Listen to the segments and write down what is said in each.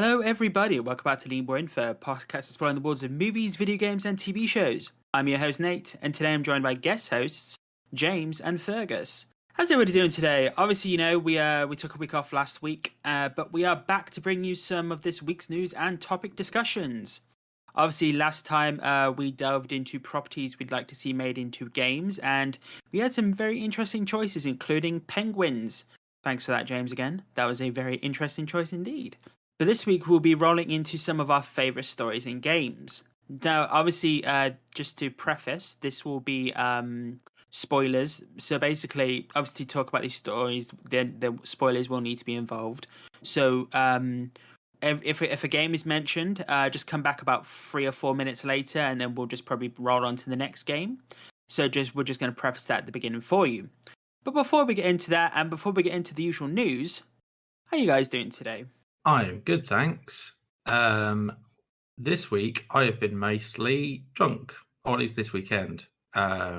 Hello, everybody. Welcome back to Lean More Info, a podcast exploring the worlds of movies, video games, and TV shows. I'm your host, Nate, and today I'm joined by guest hosts, James and Fergus. How's everybody doing today? Obviously, we took a week off last week, but we are back to bring you some of this week's news and topic discussions. Obviously, last time we delved into properties we'd like to see made into games, and we had some very interesting choices, including penguins. Thanks for that, James, again. That was a very interesting choice indeed. But this week, we'll be rolling into some of our favourite stories in games. Now, obviously, just to preface, this will be spoilers. So basically, obviously, to talk about these stories, the spoilers will need to be involved. So if a game is mentioned, just come back about 3 or 4 minutes later, and then we'll just probably roll on to the next game. So we're just going to preface that at the beginning for you. But before we get into that, and before we get into the usual news, how are you guys doing today? I am good, thanks. This week I have been mostly drunk, or at least this weekend. I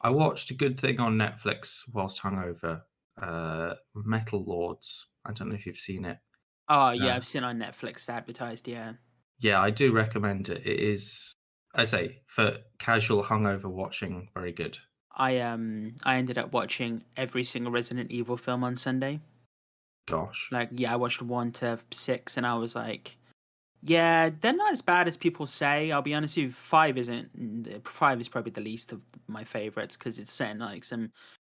watched a good thing on Netflix whilst hungover, Metal Lords. I don't know if you've seen it. Oh, yeah, I've seen on Netflix advertised, yeah. Yeah, I do recommend it. It is, I say, for casual hungover watching, very good. I ended up watching every single Resident Evil film on Sunday. Gosh. I watched 1 to 6, and I was like, yeah, they're not as bad as people say. I'll be honest with you, 5 isn't. 5 is probably the least of my favorites because it's set in like some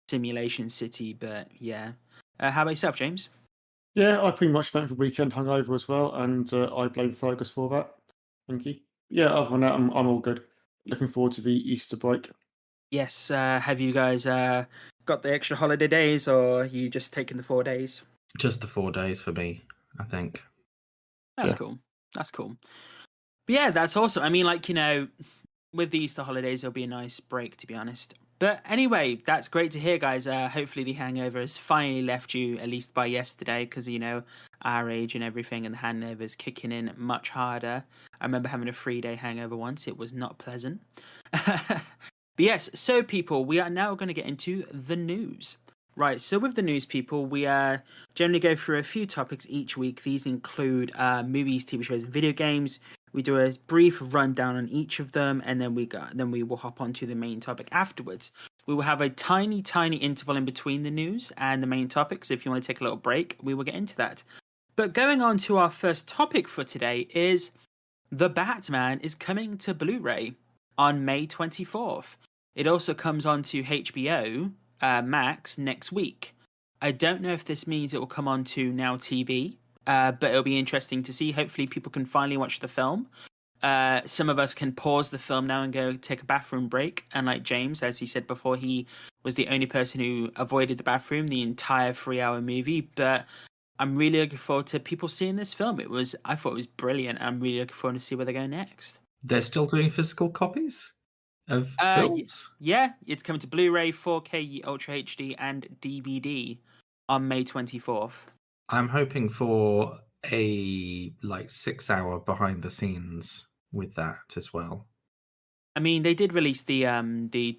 simulation city. But yeah, how about yourself, James? Yeah, I pretty much spent the weekend hungover as well, and I blame Fergus for that. Thank you. Yeah, other than that, I'm all good. Looking forward to the Easter break. Yes. Have you guys got the extra holiday days, or are you just taking the 4 days? Just the 4 days for me, I think. That's cool. That's cool. But yeah, that's awesome. I mean, with the Easter holidays, it'll be a nice break, to be honest. But anyway, that's great to hear, guys. Hopefully the hangover has finally left you, at least by yesterday, because, our age and everything, and the hangover's kicking in much harder. I remember having a 3-day hangover once. It was not pleasant. But yes, so people, we are now going to get into the news. Right, so with the news, people, we generally go through a few topics each week. These include movies, TV shows, and video games. We do a brief rundown on each of them, and then we will hop onto the main topic afterwards. We will have a tiny, tiny interval in between the news and the main topic, so if you want to take a little break, we will get into that. But going on to our first topic for today is The Batman is coming to Blu-ray on May 24th. It also comes onto HBO Max next week. I don't know if this means it will come on to Now TV, but it'll be interesting to see. Hopefully people can finally watch the film. Some of us can pause the film now and go take a bathroom break, and like James, as he said before, he was the only person who avoided the bathroom the entire 3-hour movie. But I'm really looking forward to people seeing this film. I thought it was brilliant. I'm really looking forward to see where they go next. They're still doing physical copies of films? Yeah, it's coming to Blu-ray, 4K, Ultra HD, and DVD on May 24th. I'm hoping for a 6-hour behind the scenes with that as well. I mean, they did release the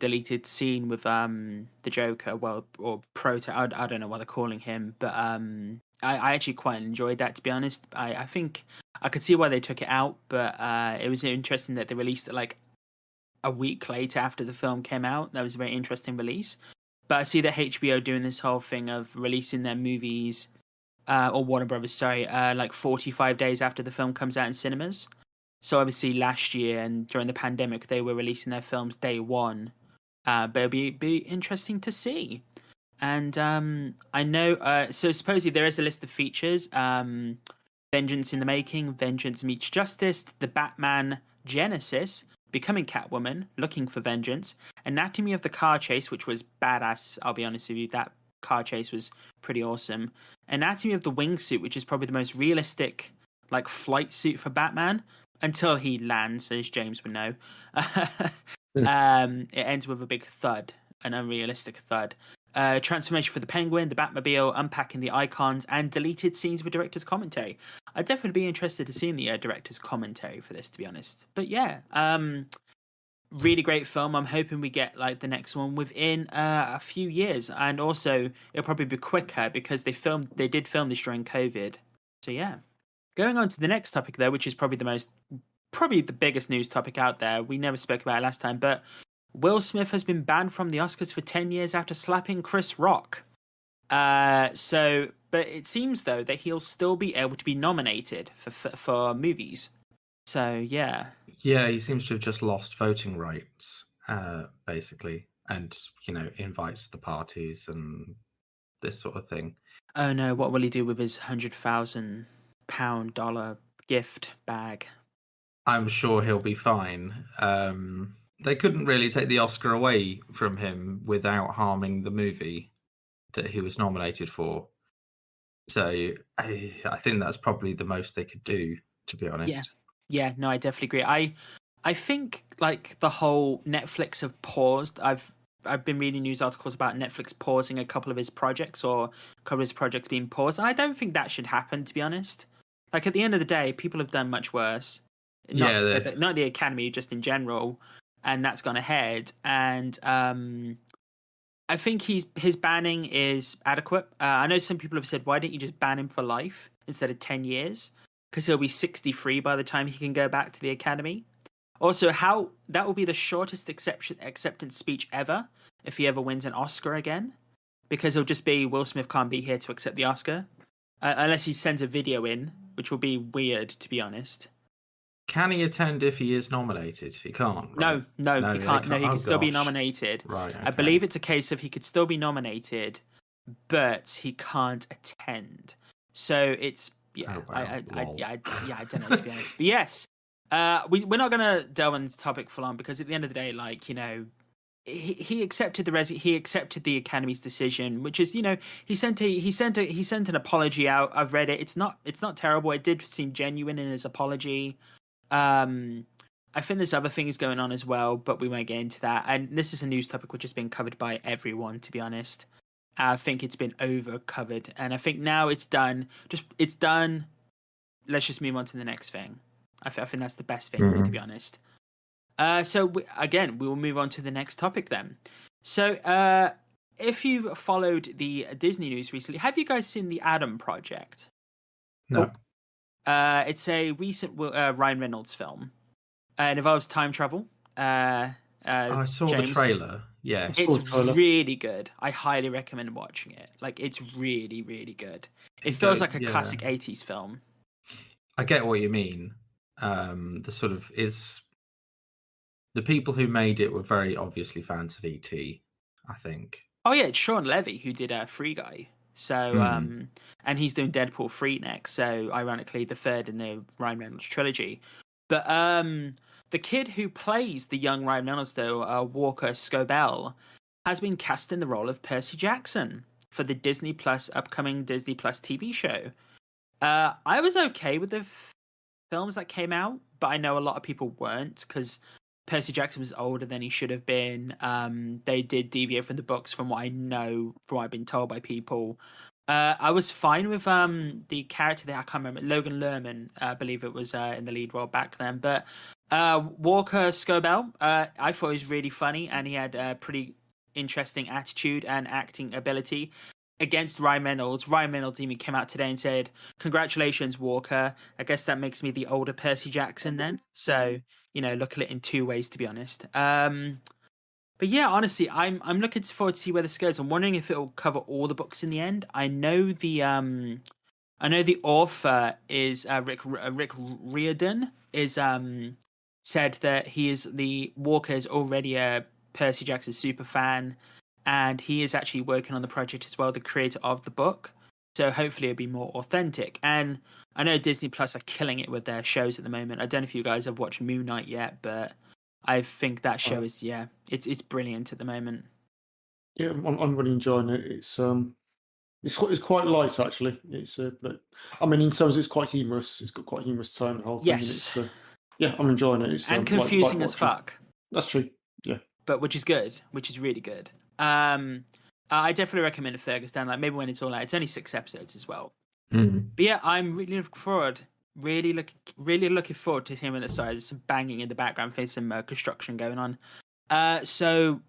deleted scene with the Joker, or I don't know what they're calling him, but I actually quite enjoyed that, to be honest. I think I could see why they took it out, but it was interesting that they released it a week later after the film came out. That was a very interesting release. But I see that HBO doing this whole thing of releasing their movies, or Warner Brothers, sorry, 45 days after the film comes out in cinemas. So obviously last year and during the pandemic, they were releasing their films day one. But it'll be interesting to see. And I know, so supposedly there is a list of features. Vengeance in the Making, Vengeance Meets Justice, The Batman Genesis, Becoming Catwoman, Looking for Vengeance, Anatomy of the Car Chase, which was badass, I'll be honest with you. That car chase was pretty awesome. Anatomy of the Wingsuit, which is probably the most realistic flight suit for Batman, until he lands, as James would know. It ends with a big thud, an unrealistic thud. Transformation for the Penguin, the Batmobile, Unpacking the Icons, and deleted scenes with director's commentary. I'd definitely be interested to see the director's commentary for this, to be honest. But yeah, really great film. I'm hoping we get the next one within a few years, and also it'll probably be quicker because they did film this during COVID. So yeah. Going on to the next topic, though, which is probably the biggest news topic out there. We never spoke about it last time, but Will Smith has been banned from the Oscars for 10 years after slapping Chris Rock. But it seems though that he'll still be able to be nominated for movies. So yeah. Yeah, he seems to have just lost voting rights, basically, and invites the parties and this sort of thing. Oh no, what will he do with his $100,000 gift bag? I'm sure he'll be fine. They couldn't really take the Oscar away from him without harming the movie that he was nominated for. So I think that's probably the most they could do, to be honest. Yeah, no, I definitely agree. I think like the whole Netflix have paused. I've been reading news articles about Netflix pausing a couple of his projects or a couple of his projects being paused, and I don't think that should happen, to be honest. Like at the end of the day, people have done much worse. Not the Academy, just in general, and that's gone ahead. And I think his banning is adequate. I know some people have said, why didn't you just ban him for life instead of 10 years? Because he'll be 63 by the time he can go back to the Academy. Also, how that will be the shortest acceptance speech ever if he ever wins an Oscar again. Because it'll just be Will Smith can't be here to accept the Oscar. Unless he sends a video in, which will be weird, to be honest. Can he attend if he is nominated? He can't, right? No, he can't. No, he can still be gosh. nominated. Right. Okay. I believe it's a case of he could still be nominated, but he can't attend. So it's I don't know, to be honest. But yes, we're not gonna delve into the topic full on because at the end of the day, like he accepted he accepted the Academy's decision, which is he sent an apology out. I've read it. It's not terrible. It did seem genuine in his apology. I think there's other things going on as well, but we won't get into that. And this is a news topic which has been covered by everyone, to be honest. I think it's been over covered, and I think now it's done. It's done. Let's just move on to the next thing. I think that's the best thing, to be honest. So we will move on to the next topic then. So if you've followed the Disney news recently, have you guys seen the Adam Project? No. It's a recent Ryan Reynolds film. It involves time travel. I saw the trailer. Yeah, it's really good. I highly recommend watching it. Like, it's really, really good. It feels like a classic 80s film. I get what you mean. The sort of is the people who made it were very obviously fans of E.T., I think. Oh yeah, it's Sean Levy who did Free Guy. So and he's doing Deadpool 3 next. So ironically, the third in the Ryan Reynolds trilogy. But the kid who plays the young Ryan Reynolds, though, Walker Scobell, has been cast in the role of Percy Jackson for the upcoming Disney Plus TV show. I was okay with the films that came out, but I know a lot of people weren't because Percy Jackson was older than he should have been. They did deviate from the books, from what I know, from what I've been told by people. I was fine with the character that I can't remember, Logan Lerman, I believe it was in the lead role back then. But Walker Scobell, I thought he was really funny, and he had a pretty interesting attitude and acting ability against Ryan Reynolds. Ryan Reynolds even came out today and said, "Congratulations, Walker. I guess that makes me the older Percy Jackson then." So look at it in two ways, to be honest. But yeah, honestly, I'm looking forward to see where this goes. I'm wondering if it'll cover all the books in the end. I know the author is Rick Riordan is said that Walker is already a Percy Jackson super fan, and he is actually working on the project as well, the creator of the book. So hopefully it'll be more authentic. And I know Disney Plus are killing it with their shows at the moment. I don't know if you guys have watched Moon Knight yet, but I think that show is it's brilliant at the moment. Yeah, I'm really enjoying it. It's quite light actually. It's but I mean, in some ways it's quite humorous. It's got quite a humorous tone. The whole thing. Yes. And it's I'm enjoying it. It's and confusing like as fuck. That's true. Yeah. But which is good. Which is really good. I definitely recommend Fergus down. Like maybe when it's all out. It's only 6 episodes as well. Mm. But yeah, I'm really looking forward. Really looking forward to hearing the side. There's some banging in the background, there's some construction going on. So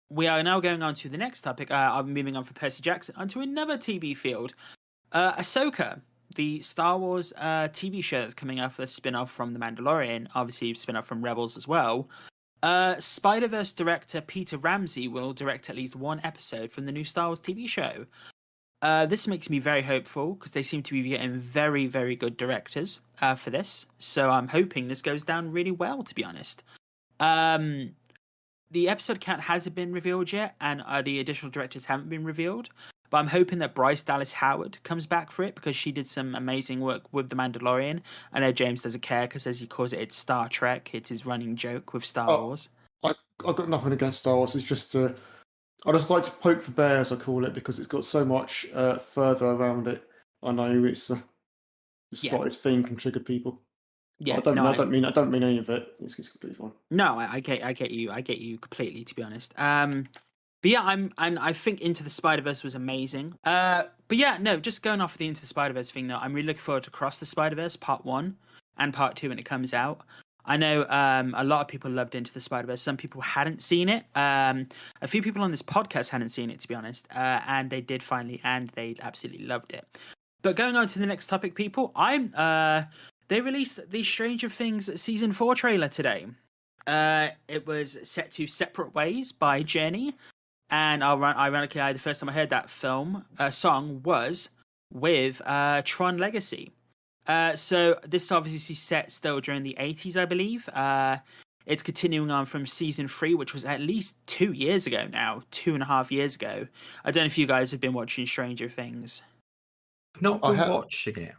we are now going on to the next topic. I'm moving on from Percy Jackson onto another TV field. Ahsoka, the Star Wars TV show that's coming out for the spin-off from The Mandalorian, obviously a spin-off from Rebels as well. Spider-Verse director Peter Ramsey will direct at least one episode from the new Star Wars TV show. This makes me very hopeful because they seem to be getting very, very good directors for this. So I'm hoping this goes down really well, to be honest. The episode count hasn't been revealed yet, and the additional directors haven't been revealed. But I'm hoping that Bryce Dallas Howard comes back for it because she did some amazing work with The Mandalorian. I know James doesn't care because, as he calls it, it's Star Trek. It's his running joke with Star Wars. I've got nothing against Star Wars. It's just I just like to poke for bears, I call it, because it's got so much further around it. I know it's got its theme can trigger people. Yeah, I don't mean any of it. It's completely fine. No, I get you completely, to be honest. But yeah, I think Into the Spider-Verse was amazing. But yeah, no, just going off the Into the Spider-Verse thing though, I'm really looking forward to Cross the Spider-Verse Part 1 and Part 2 when it comes out. I know a lot of people loved Into the Spider-Verse. Some people hadn't seen it. A few people on this podcast hadn't seen it, to be honest. And they did finally, and they absolutely loved it. But going on to the next topic, people, they released the Stranger Things Season 4 trailer today. It was set to Separate Ways by Jenny. And ironically, the first time I heard that song was with Tron Legacy. So this obviously set still during the 80s, I believe. It's continuing on from Season 3, which was at least 2 years ago now, 2.5 years ago. I don't know if you guys have been watching Stranger Things. Not been watching it,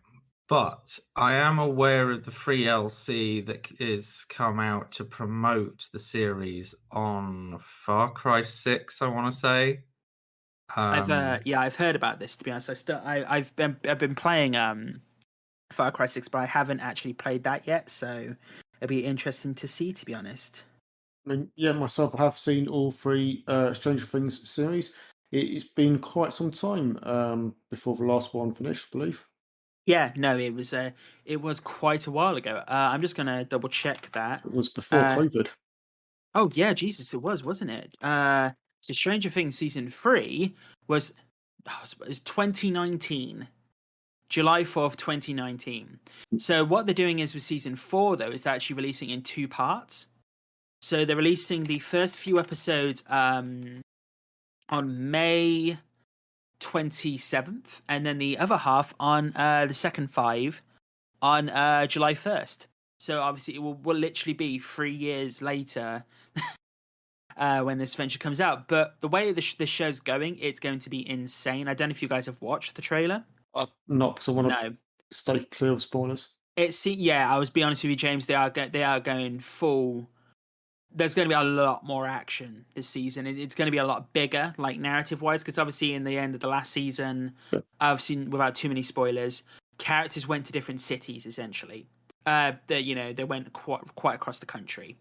but I am aware of the free LC that is come out to promote the series on Far Cry 6, I want to say. I've heard about this, to be honest. I've been playing Far Cry 6, but I haven't actually played that yet, so it'll be interesting to see, to be honest. I mean, yeah, myself, I have seen all three Stranger Things series. It's been quite some time before the last one finished, I believe. Yeah, no, it was quite a while ago. I'm just gonna double check that. It was before COVID. Oh yeah, Jesus, it was, wasn't it? So Stranger Things Season 3 was 2019. July 4th, 2019. So what they're doing is with Season 4, though, is they're actually releasing in 2 parts. So they're releasing the first few episodes on May 27th, and then the other half on the second 5 on July 1st. So obviously it will literally be 3 years later when this venture comes out. But the way this show's going, it's going to be insane. I don't know if you guys have watched the trailer. Not because I want to stay clear of spoilers. I was being honest with you, James. They are going full. There's going to be a lot more action this season. It's going to be a lot bigger, like narrative-wise, because obviously in the end of the last season, obviously without too many spoilers, characters went to different cities essentially. They went quite across the country.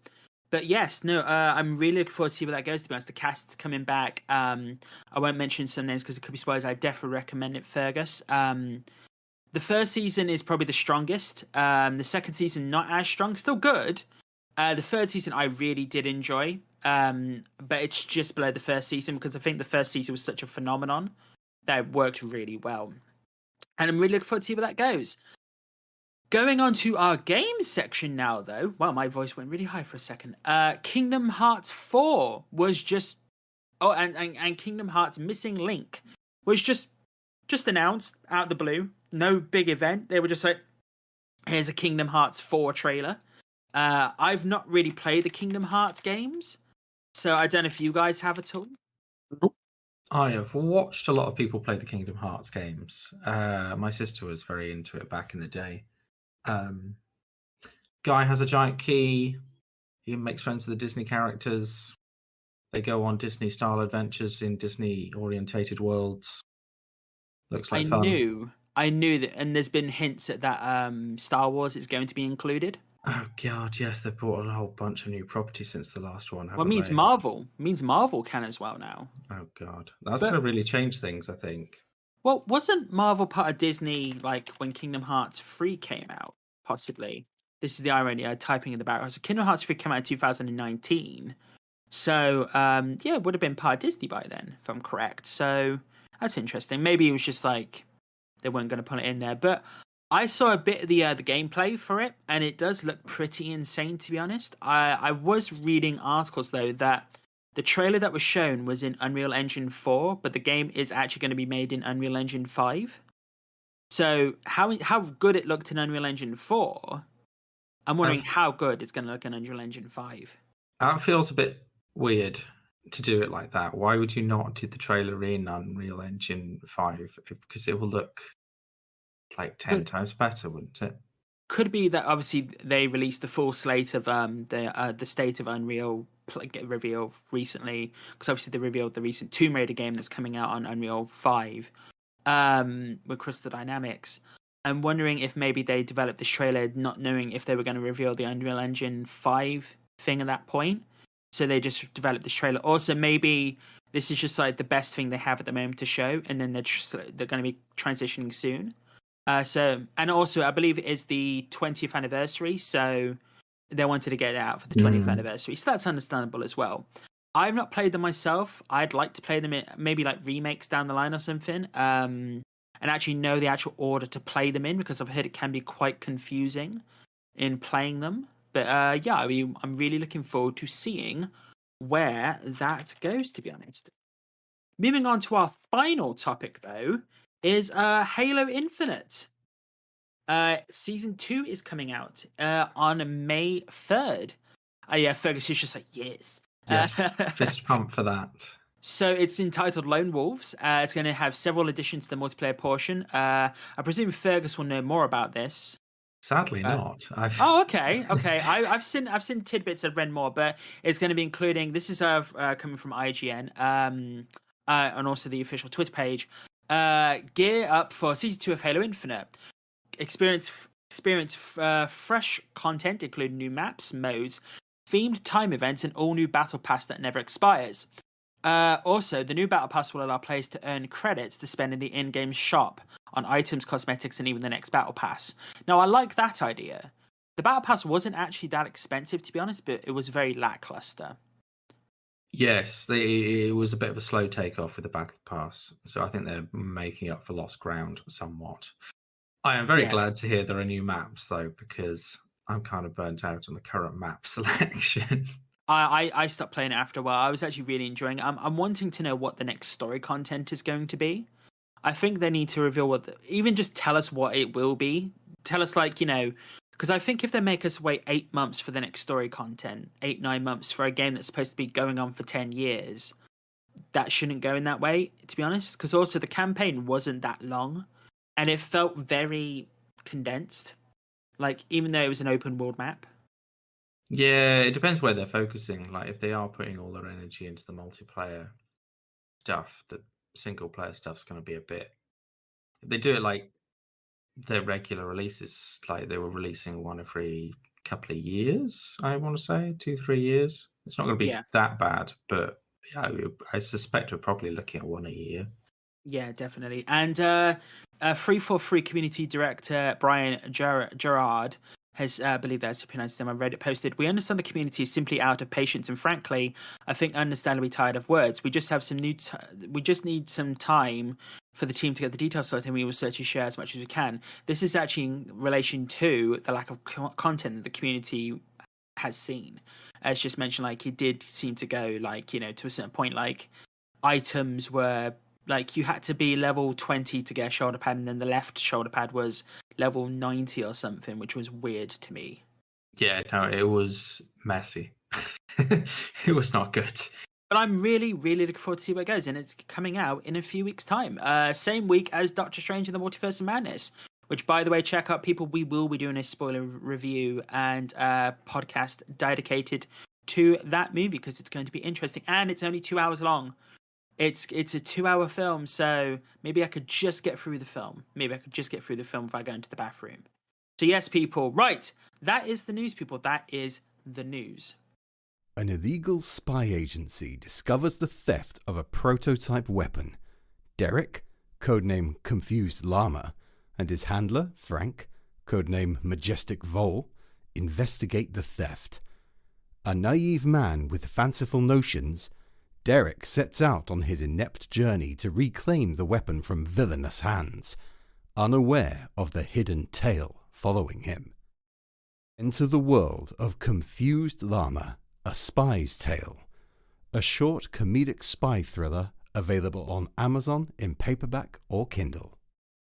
But yes, no, I'm really looking forward to see where that goes. To be honest, the cast's coming back. I won't mention some names because it could be spoilers. I definitely recommend it, Fergus. The first season is probably the strongest. The second season not as strong, still good. The third season I really did enjoy, but it's just below the first season because I think the first season was such a phenomenon that it worked really well. And I'm really looking forward to see where that goes. Going on to our games section now, though. Wow, my voice went really high for a second. Kingdom Hearts 4 was just... Oh, and Kingdom Hearts Missing Link was just announced out of the blue. No big event. They were just like, here's a Kingdom Hearts 4 trailer. I've not really played the Kingdom Hearts games, so I don't know if you guys have at all. I have watched a lot of people play the Kingdom Hearts games. My sister was very into it back in the day. Guy has a giant key. He makes friends with the Disney characters. They go on Disney-style adventures in Disney-orientated worlds. Looks like fun. I knew that, and there's been hints at that Star Wars is going to be included. Oh God, yes, they've brought a whole bunch of new properties since the last one. Well, it means Marvel. It means Marvel can as well now. Oh God, that's going to really change things, I think. Well, wasn't Marvel part of Disney like when Kingdom Hearts 3 came out? Possibly. This is the irony. Typing in the background. So Kingdom Hearts 3 came out in 2019. So it would have been part of Disney by then, if I'm correct. So that's interesting. Maybe it was just like they weren't going to put it in there. But I saw a bit of the gameplay for it, and it does look pretty insane, to be honest. I was reading articles though that the trailer that was shown was in Unreal Engine 4, but the game is actually going to be made in Unreal Engine 5. So how good it looked in Unreal Engine 4, I'm wondering how good it's going to look in Unreal Engine 5. That feels a bit weird to do it like that. Why would you not do the trailer in Unreal Engine 5? Because it will look like 10 times better, wouldn't it? Could be that obviously they released the full slate of the State of Unreal reveal recently, because obviously they revealed the recent Tomb Raider game that's coming out on Unreal 5 with Crystal Dynamics. I'm wondering if maybe they developed this trailer not knowing if they were going to reveal the Unreal Engine 5 thing at that point, so they just developed this trailer. Also, maybe this is just like the best thing they have at the moment to show, and then they're going to be transitioning soon. And also I believe it is the 20th anniversary, so they wanted to get it out for the 20th anniversary, so that's understandable as well. I've not played them myself. I'd like to play them in maybe like remakes down the line or something, and actually know the actual order to play them in, because I've heard it can be quite confusing in playing them. But yeah, I mean, I'm really looking forward to seeing where that goes, to be honest. Moving on to our final topic though, is Halo Infinite. Season 2 is coming out on May 3rd. Yeah, Fergus is just like, yes. Yes, fist pump for that. So it's entitled Lone Wolves. It's going to have several additions to the multiplayer portion. I presume Fergus will know more about this. Sadly not. Oh, okay. I've seen tidbits of read more, but it's going to be including. This is coming from IGN, and also the official Twitter page. Gear up for season 2 of Halo Infinite. Experience fresh content, including new maps, modes, themed time events, and all new battle pass that never expires. Also, the new battle pass will allow players to earn credits to spend in the in-game shop on items, cosmetics, and even the next battle pass. Now, I like that idea. The battle pass wasn't actually that expensive, to be honest, but it was very lackluster. Yes, it was a bit of a slow takeoff with the battle pass, so I think they're making up for lost ground somewhat. I am very glad to hear there are new maps, though, because I'm kind of burnt out on the current map selection. I stopped playing it after a while. I was actually really enjoying it. I'm wanting to know what the next story content is going to be. I think they need to reveal even just tell us what it will be. Tell us, like, because I think if they make us wait 8 months for the next story content, 8-9 months for a game that's supposed to be going on for 10 years, that shouldn't go in that way, to be honest. Because also the campaign wasn't that long, and it felt very condensed. Like, even though it was an open world map. Yeah, it depends where they're focusing. Like, if they are putting all their energy into the multiplayer stuff, the single player stuff's going to be a bit. If they do it like their regular releases, like they were releasing one every couple of years, I want to say 2-3 years. It's not going to be that bad, but yeah, I suspect we're probably looking at one a year. Yeah, definitely. And 343 community director Brian Gerard has, I believe that's how pronounced them, I read it posted. We understand the community is simply out of patience, and frankly, I think understandably tired of words. We just have some we just need some time for the team to get the details sorted, and we will certainly share as much as we can. This is actually in relation to the lack of content that the community has seen. As just mentioned, like, it did seem to go, like, to a certain point, like, items were, like, you had to be level 20 to get a shoulder pad, and then the left shoulder pad was level 90 or something, which was weird to me. Yeah, no, it was messy. It was not good. But I'm really, really looking forward to see where it goes, and it's coming out in a few weeks' time. Same week as Doctor Strange and the Multiverse of Madness, which, by the way, check out, people. We will be doing a spoiler review and podcast dedicated to that movie, because it's going to be interesting, and it's only 2 hours long. It's a 2-hour film, so maybe I could just get through the film. If I go into the bathroom. So yes, people, right, that is the news, people. That is the news. An illegal spy agency discovers the theft of a prototype weapon. Derek, codename Confused Llama, and his handler, Frank, codename Majestic Vole, investigate the theft. A naive man with fanciful notions, Derek sets out on his inept journey to reclaim the weapon from villainous hands. unaware of the hidden tale following him. Enter the world of Confused Llama, A Spy's Tale, a short comedic spy thriller available on Amazon in paperback or Kindle.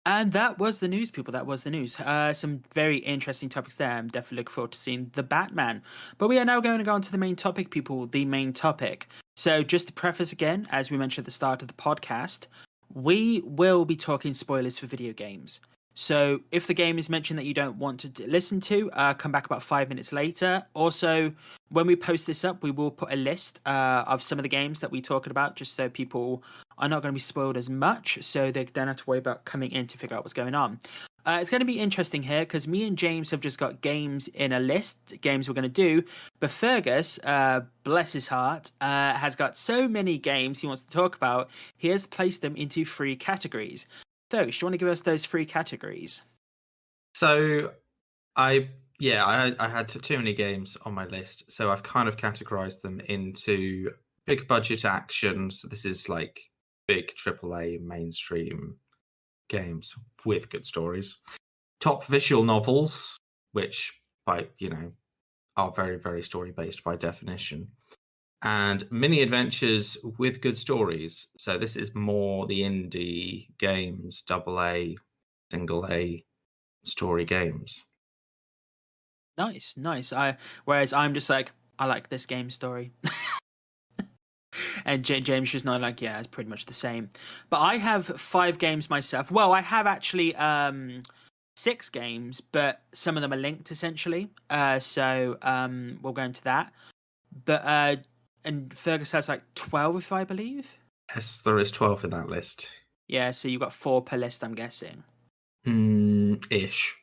And that was the news, people. That was the news. Some very interesting topics there. I'm definitely looking forward to seeing The Batman. But we are now going to go on to the main topic, people. The main topic. So just to preface again, as we mentioned at the start of the podcast, we will be talking spoilers for video games. So if the game is mentioned that you don't want to listen to, come back about 5 minutes later. Also, when we post this up, we will put a list of some of the games that we're talking about, just so people are not going to be spoiled as much, so they don't have to worry about coming in to figure out what's going on. It's going to be interesting here, because me and James have just got games in a list, games we're going to do, but Fergus, bless his heart, has got so many games he wants to talk about, he has placed them into 3 categories. Fergus, do you want to give us those 3 categories? So, I had too many games on my list, so I've kind of categorized them into big budget action. So this is like big AAA mainstream games with good stories. Top visual novels, which are very, very story based by definition. And mini adventures with good stories. So this is more the indie games, AA, single A story games. Nice. Whereas I'm just like, I like this game story. And James just not like, yeah, it's pretty much the same. But I have 5 games myself. Well, I have actually 6 games, but some of them are linked essentially. So we'll go into that. But and Fergus has like 12, if I believe. Yes, there is 12 in that list. Yeah, so you've got 4 per list, I'm guessing. Ish.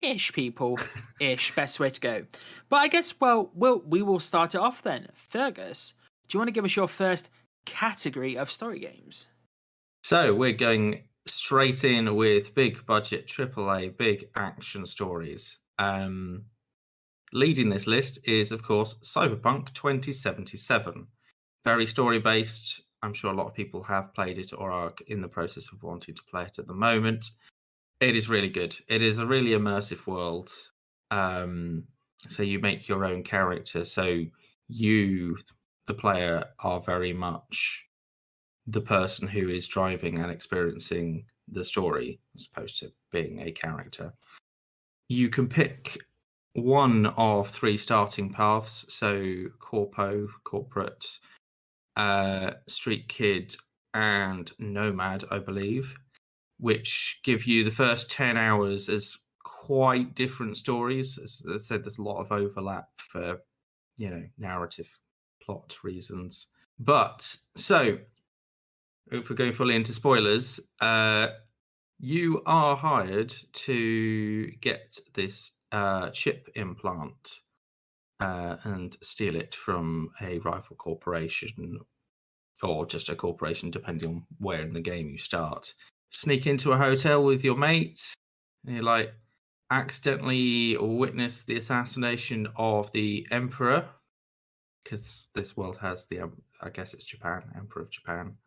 Ish, people. Ish, best way to go. But I guess, we will start it off then. Fergus, do you want to give us your first category of story games? So we're going straight in with big budget AAA, big action stories. Leading this list is, of course, Cyberpunk 2077. Very story-based. I'm sure a lot of people have played it or are in the process of wanting to play it at the moment. It is really good. It is a really immersive world. So you make your own character. So you, the player, are very much the person who is driving and experiencing the story, as opposed to being a character. You can pick one of 3 starting paths. So corporate, street kid, and nomad, I believe, which give you the first 10 hours as quite different stories. As I said, there's a lot of overlap for, narrative plot reasons. But, so, if we're going fully into spoilers, you are hired to get this chip implant and steal it from a rival corporation, or just a corporation, depending on where in the game you start. Sneak into a hotel with your mate, and you accidentally witness the assassination of the emperor, because this world has I guess it's Japan, Emperor of Japan.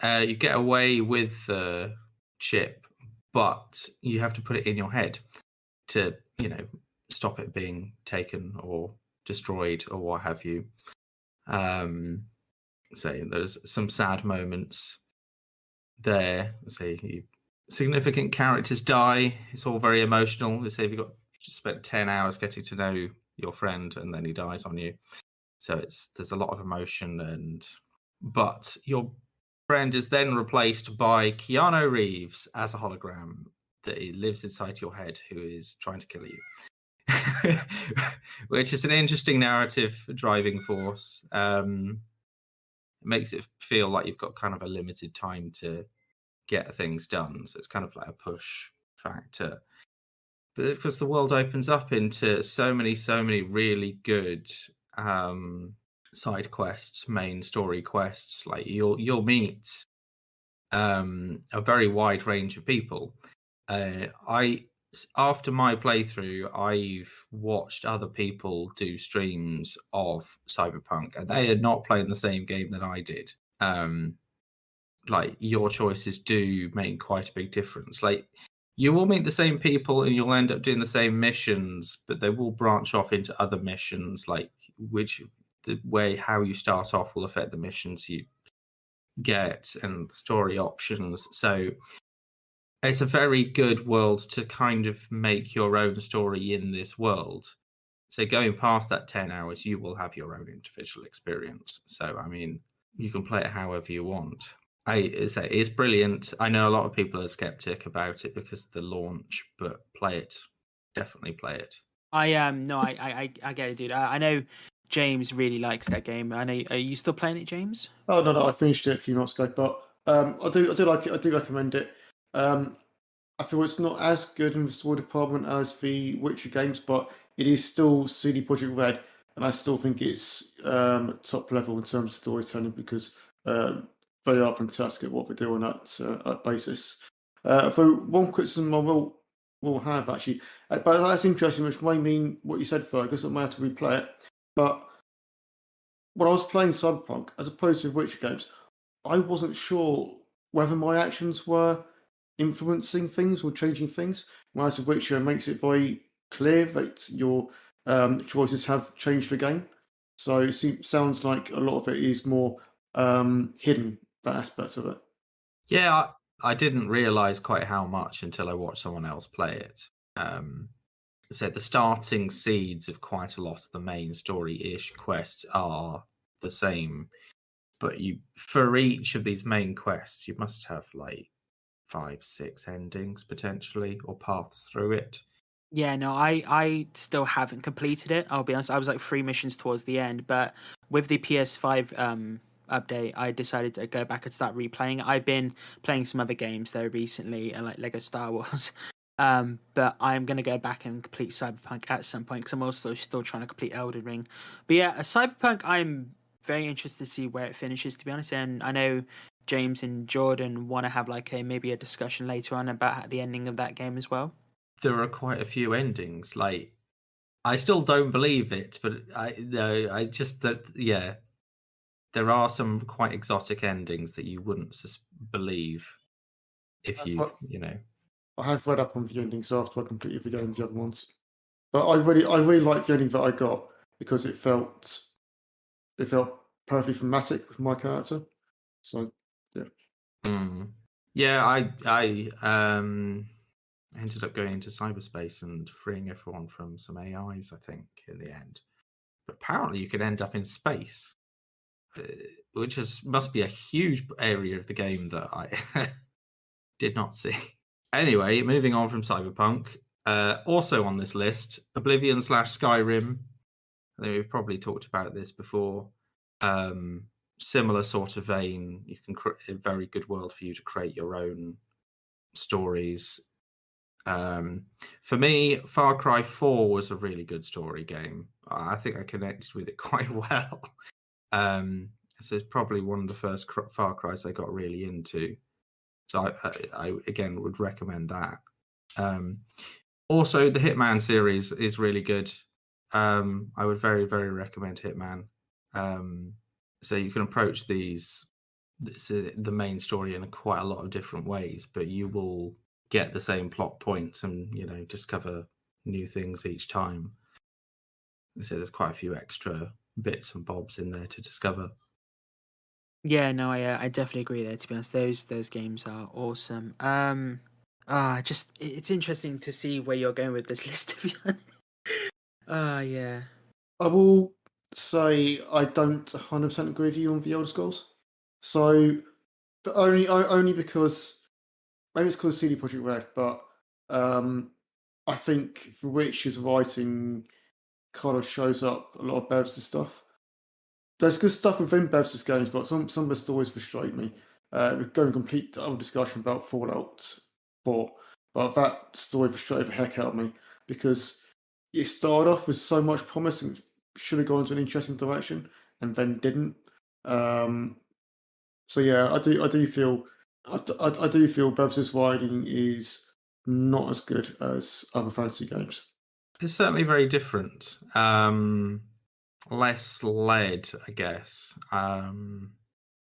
You get away with the chip, but you have to put it in your head to, stop it being taken or destroyed or what have you. So there's some sad moments there. So significant characters die. It's all very emotional. Let's say if you've just spent 10 hours getting to know your friend and then he dies on you. So there's a lot of emotion, but your friend is then replaced by Keanu Reeves as a hologram that he lives inside your head, who is trying to kill you. Which is an interesting narrative driving force. It makes it feel like you've got kind of a limited time to get things done. So it's kind of like a push factor. But of course, the world opens up into so many really good side quests, main story quests. Like you'll meet a very wide range of people. After my playthrough, I've watched other people do streams of Cyberpunk, and they are not playing the same game that I did. like your choices do make quite a big difference. Like you will meet the same people and you'll end up doing the same missions, but they will branch off into other missions, like the way how you start off will affect the missions you get and the story options. So it's a very good world to kind of make your own story in this world. So going past that 10 hours, you will have your own individual experience. So, I mean, you can play it however you want. I say it's brilliant. I know a lot of people are skeptic about it because of the launch, but play it. Definitely play it. I get it, dude. I know James really likes that game. I know. Are you still playing it, James? Oh no, I finished it a few months ago, but I do like it. I do recommend it. I feel it's not as good in the story department as the Witcher games, but it is still CD Projekt Red, and I still think it's top level in terms of storytelling because they are fantastic at what they do on that basis. Though one criticism I will have actually, but that's interesting, which may mean what you said, Fergus. I may have to replay it, but when I was playing Cyberpunk, as opposed to Witcher games, I wasn't sure whether my actions were influencing things or changing things. Whereas The Witcher makes it very clear that your choices have changed the game. So it sounds like a lot of it is more hidden, that aspect of it. Yeah, I didn't realize quite how much until I watched someone else play it. So the starting seeds of quite a lot of the main story-ish quests are the same, but for each of these main quests, you must have like 5-6 endings potentially or paths through it. Yeah, no, I still haven't completed it. I'll be honest. I was like 3 missions towards the end, but with the PS5 update, I decided to go back and start replaying it. I've been playing some other games though recently, and like Lego Star Wars. But I'm gonna go back and complete Cyberpunk at some point because I'm also still trying to complete Elden Ring. But yeah, Cyberpunk, I'm very interested to see where it finishes. To be honest, and I know James and Jordan want to have like maybe a discussion later on about the ending of that game as well. There are quite a few endings. Like I still don't believe it, but I just that yeah, there are some quite exotic endings that you wouldn't believe if I have read up on the endings after I completed the game, the other ones, but I really liked the ending that I got because it felt perfectly thematic with my character. So yeah. Yeah, I ended up going into cyberspace and freeing everyone from some AIs, I think, in the end. But apparently you could end up in space, which must be a huge area of the game that I did not see. Anyway, moving on from Cyberpunk, also on this list, Oblivion / Skyrim. I think we've probably talked about this before. Similar sort of vein. You can create a very good world for you to create your own stories. For me, Far Cry 4 was a really good story game. I think I connected with it quite well. So it's probably one of the first Far Cries I got really into. So I again would recommend that. Also, the Hitman series is really good. I would very, very recommend Hitman. So you can approach the main story in quite a lot of different ways, but you will get the same plot points and discover new things each time. So there's quite a few extra bits and bobs in there to discover. Yeah, no, I definitely agree there. To be honest, those games are awesome. It's interesting to see where you're going with this list. To be honest, yeah. I will say I don't 100% agree with you on the Elder Scrolls. So, but only because maybe it's called CD Projekt Red, but I think The Witcher's writing kind of shows up a lot of Bethesda stuff. There's good stuff within Bethesda's games, but some of the stories frustrate me. We're going complete other discussion about Fallout 4, but that story frustrated the heck out of me because it started off with so much promise and should have gone into an interesting direction, and then didn't. So yeah, I do feel Bethesda's writing is not as good as other fantasy games. It's certainly very different. Less led, I guess.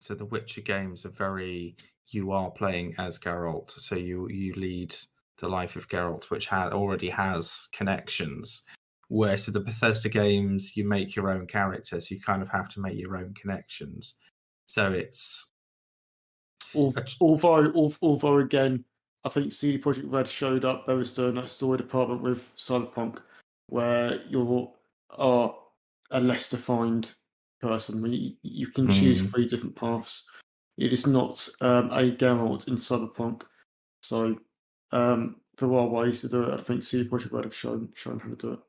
So the Witcher games are very, you are playing as Geralt, so you lead the life of Geralt, which already has connections. Whereas with the Bethesda games, you make your own characters, so you kind of have to make your own connections. So it's Although again, I think CD Projekt Red showed up very in that story department with Cyberpunk, where you are a less defined person. You can choose 3 different paths. It is not a Geralt in Cyberpunk. So there are ways to do it. I think CD Projekt Red have shown how to do it.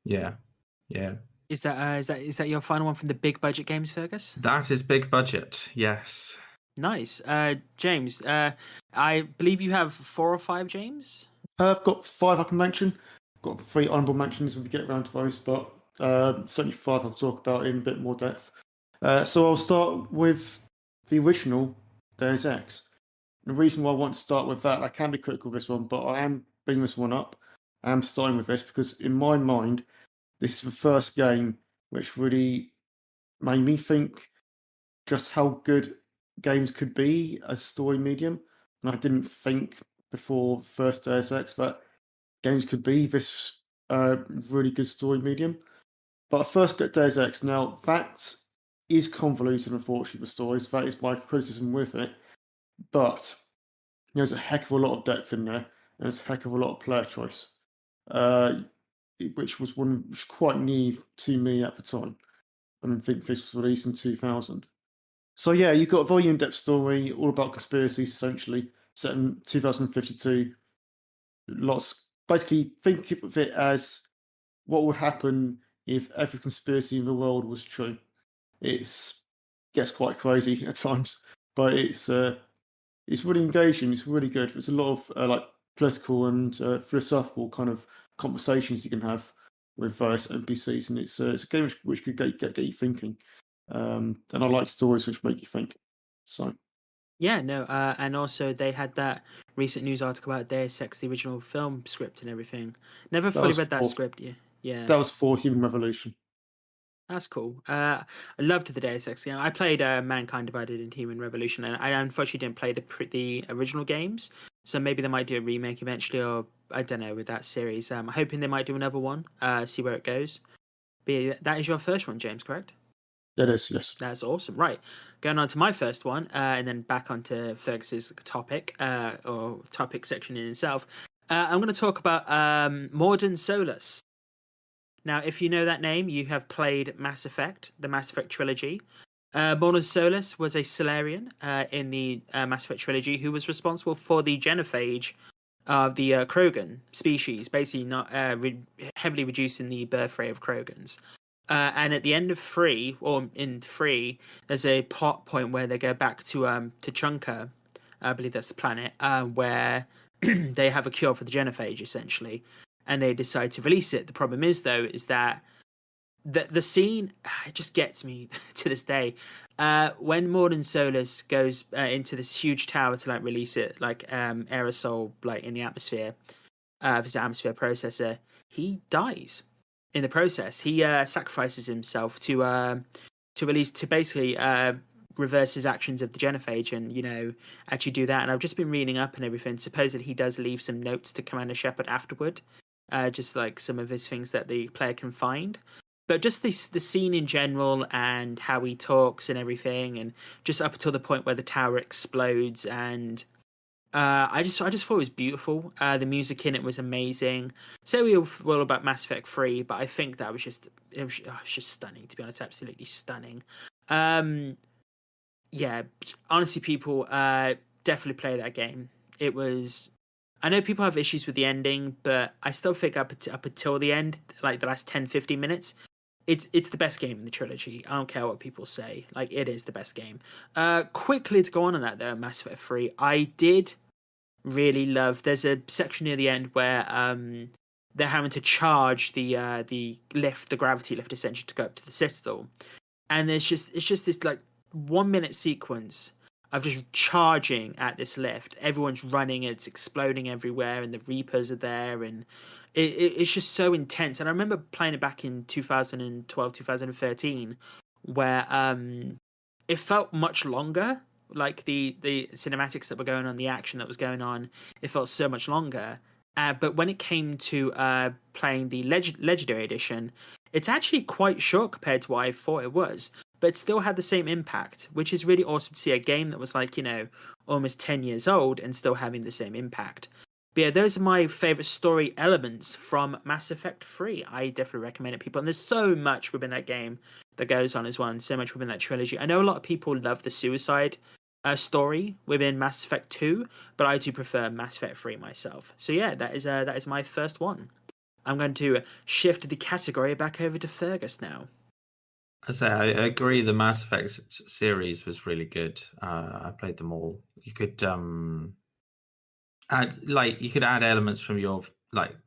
yeah. Is that your final one from the big budget games, Fergus? That is big budget, yes. Nice. James, I believe you have 4 or 5, James? I've got 5 I can mention. Got 3 honourable mentions when we get around to those, but certainly 5 I'll talk about in a bit more depth. So I'll start with the original Deus Ex. The reason why I want to start with that, I can be critical of this one, but I am bringing this one up. I am starting with this because in my mind, this is the first game which really made me think just how good games could be as a story medium. And I didn't think before first Deus Ex that games could be this really good story medium. But first at Deus Ex, now that is convoluted, unfortunately, the stories. That is my criticism with it. But there's a heck of a lot of depth in there, and there's a heck of a lot of player choice, which was quite new to me at the time. I think this was released in 2000. So yeah, you've got a very in-depth story all about conspiracies, essentially set in 2052. Basically, think of it as what would happen if every conspiracy in the world was true. Gets quite crazy at times, but it's really engaging. It's really good. There's a lot of like political and philosophical kind of conversations you can have with various NPCs, and it's a game which could get you thinking. And I like stories which make you think. So Yeah, no, and also they had that recent news article about Deus Ex, the original film script and everything. Never fully read that script. Yeah. That was for Human Revolution. That's cool. I loved the Deus Ex game. I played Mankind Divided and Human Revolution, and I unfortunately didn't play the original games. So maybe they might do a remake eventually, or I don't know with that series. I'm hoping they might do another one. See where it goes. But that is your first one, James, correct? That is, yes. That's awesome. Right, going on to my first one, and then back onto Fergus's topic or topic section in itself. I'm going to talk about Morden Solus. Now, if you know that name, you have played Mass Effect, the Mass Effect trilogy. Morden Solus was a Solarian in the Mass Effect trilogy who was responsible for the genophage of the Krogan species, basically not heavily reducing the birth rate of Krogans. And at the end of 3, or in 3, there's a plot point where they go back to Chunka, I believe that's the planet, where they have a cure for the genophage, essentially, and they decide to release it. The problem is, though, is that the scene, it just gets me to this day. When Morden Solus goes into this huge tower to release it, aerosol, in the atmosphere, this atmosphere processor, he dies. In the process, he sacrifices himself to basically reverse his actions of the genophage and actually do that. And I've just been reading up and everything. Supposedly he does leave some notes to Commander Shepard afterward, just like some of his things that the player can find. But just the scene in general and how he talks and everything, and just up until the point where the tower explodes, and I just thought it was beautiful. The music in it was amazing. Say we all about Mass Effect 3, but I think that was just stunning, to be honest, absolutely stunning. Yeah, honestly, people definitely play that game. It was. I know people have issues with the ending, but I still think up until the end, like the last 10-15 minutes, it's the best game in the trilogy. I don't care what people say. It is the best game. Quickly to go on that though, Mass Effect 3, I did really love. There's a section near the end where they're having to charge the lift, the gravity lift, essentially, to go up to the citadel, and it's just this 1 minute sequence of just charging at this lift. Everyone's running, it's exploding everywhere, and the Reapers are there, and it's just so intense. And I remember playing it back in 2012, 2013, where it felt much longer. Like the cinematics that were going on, the action that was going on, it felt so much longer. But when it came to playing the Legendary Edition, it's actually quite short compared to what I thought it was. But it still had the same impact, which is really awesome to see a game that was like, almost 10 years old and still having the same impact. But yeah, those are my favorite story elements from Mass Effect 3. I definitely recommend it, people. And there's so much within that game that goes on as well, and so much within that trilogy. I know a lot of people love the suicide story within Mass Effect 2, but I do prefer Mass Effect 3 myself. So yeah, that is my first one. I'm going to shift the category back over to Fergus now. I agree. The Mass Effect series was really good. I played them all. You could add elements from your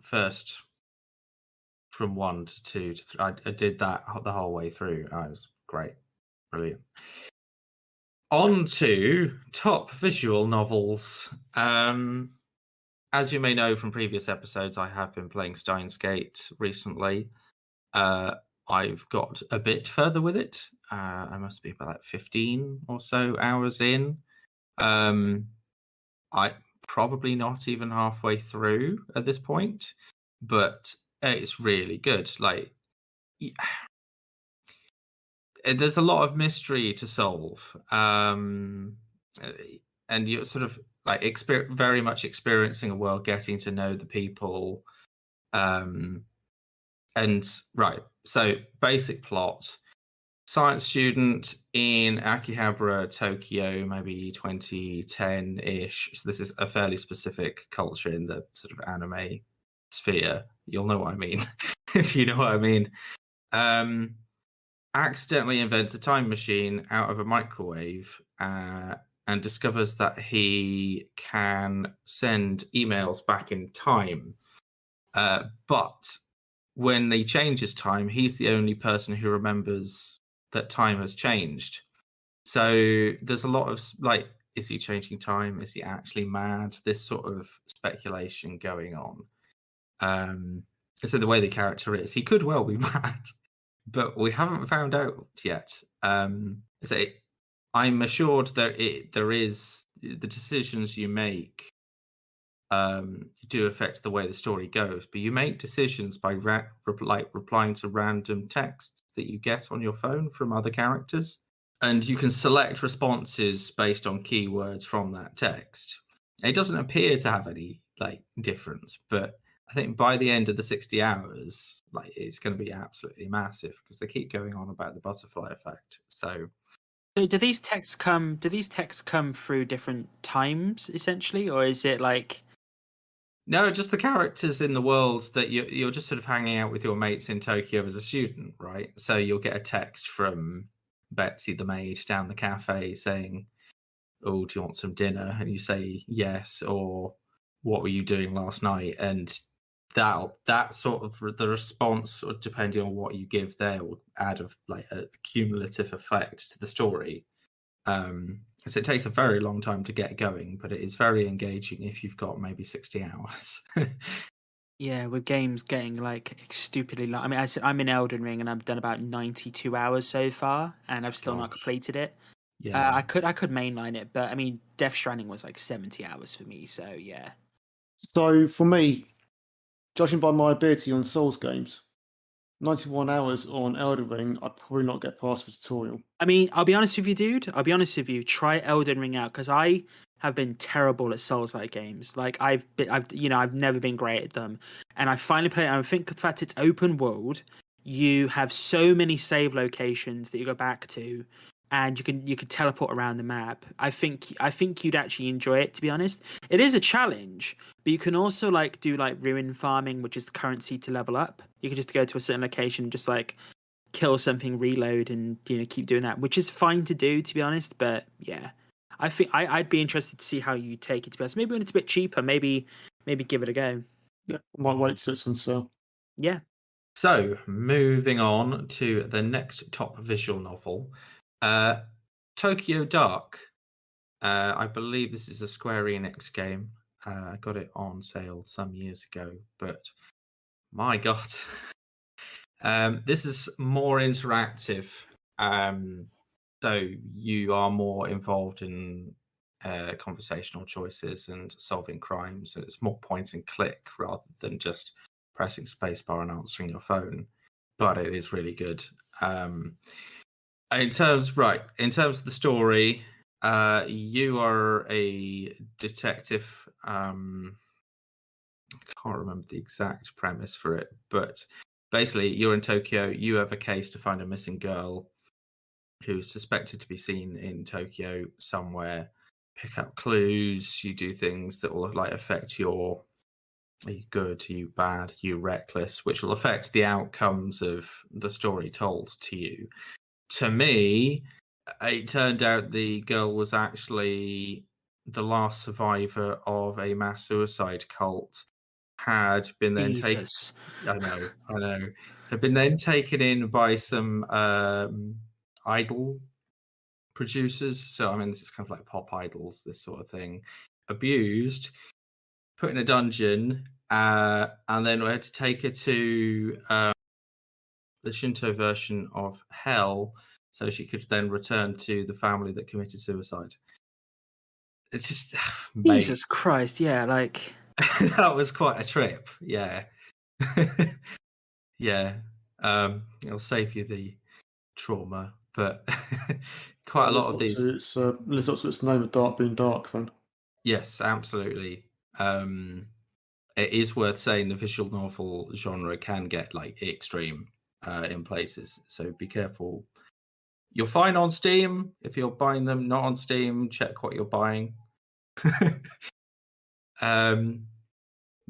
first from 1 to 2 to 3. I did that the whole way through. It was great, brilliant. On to top visual novels. As you may know from previous episodes, I have been playing Steins Gate recently. I've got a bit further with it. I must be about 15 or so hours in. I probably not even halfway through at this point, but it's really good. There's a lot of mystery to solve, and you're sort of very much experiencing a world, getting to know the people. So basic plot: science student in Akihabara, Tokyo, maybe 2010-ish. So this is a fairly specific culture in the sort of anime sphere. You'll know what I mean if you know what I mean. Accidentally invents a time machine out of a microwave and discovers that he can send emails back in time. But when he changes time, he's the only person who remembers that time has changed. So there's a lot of is he changing time? Is he actually mad? This sort of speculation going on. So the way the character is, he could well be mad, but we haven't found out yet. So I'm assured that there is the decisions you make do affect the way the story goes, but you make decisions by replying to random texts that you get on your phone from other characters, and you can select responses based on keywords from that text. It doesn't appear to have any difference, but I think by the end of the 60 hours, it's going to be absolutely massive because they keep going on about the butterfly effect. So do these texts come through different times essentially, or is it like? No, just the characters in the world that you're just sort of hanging out with your mates in Tokyo as a student, right? So you'll get a text from Betsy the maid down the cafe saying, "Oh, do you want some dinner?" And you say yes, or "What were you doing last night?" And that sort of the response, depending on what you give there, will add a cumulative effect to the story. So it takes a very long time to get going, but it is very engaging if you've got maybe 60 hours. Yeah, with games getting stupidly long. I mean, I'm in Elden Ring and I've done about 92 hours so far, and I've still not completed it. Yeah, I could mainline it, but I mean, Death Stranding was 70 hours for me, so yeah. So for me, judging by my ability on Souls games, 91 hours on Elden Ring, I'd probably not get past the tutorial. I mean, I'll be honest with you, dude. I'll be honest with you. Try Elden Ring out, because I have been terrible at Souls-like games. I've never been great at them, and I finally played it. And I think the fact it's open world, you have so many save locations that you go back to, and you can teleport around the map. I think you'd actually enjoy it. To be honest, it is a challenge, but you can also do ruin farming, which is the currency to level up. You can just go to a certain location and just kill something, reload, and keep doing that, which is fine to do, to be honest. But yeah, I think I'd be interested to see how you take it. To be honest, maybe when it's a bit cheaper, maybe give it a go. Yeah, I might wait till it's on sale. Yeah. So moving on to the next top visual novel, Tokyo Dark. I believe this is a Square Enix game. I got it on sale some years ago, but my God. This is more interactive. So you are more involved in conversational choices and solving crimes. And it's more point and click rather than just pressing spacebar and answering your phone. But it is really good. In terms of the story, you are a detective. I can't remember the exact premise for it, but basically you're in Tokyo. You have a case to find a missing girl who's suspected to be seen in Tokyo somewhere. Pick up clues. You do things that will like affect your. Are you good? Are you bad? Are you reckless? Which will affect the outcomes of the story told to you. To me, it turned out the girl was actually the last survivor of a mass suicide cult. Had been then taken. Jesus. I know. Had been then taken in by some idol producers. So I mean, this is kind of like pop idols, this sort of thing. Abused, put in a dungeon, and then we had to take her to the Shinto version of hell, so she could then return to the family that committed suicide. It's just, mate, Jesus Christ, yeah, like that was quite a trip. Yeah, yeah. It'll save you the trauma, but quite a lot of these. Lives up to its name of Dark being dark, then. Yes, absolutely. It is worth saying the visual novel genre can get like extreme in places, so be careful. You're fine on Steam if you're buying them. Not on Steam, check what you're buying.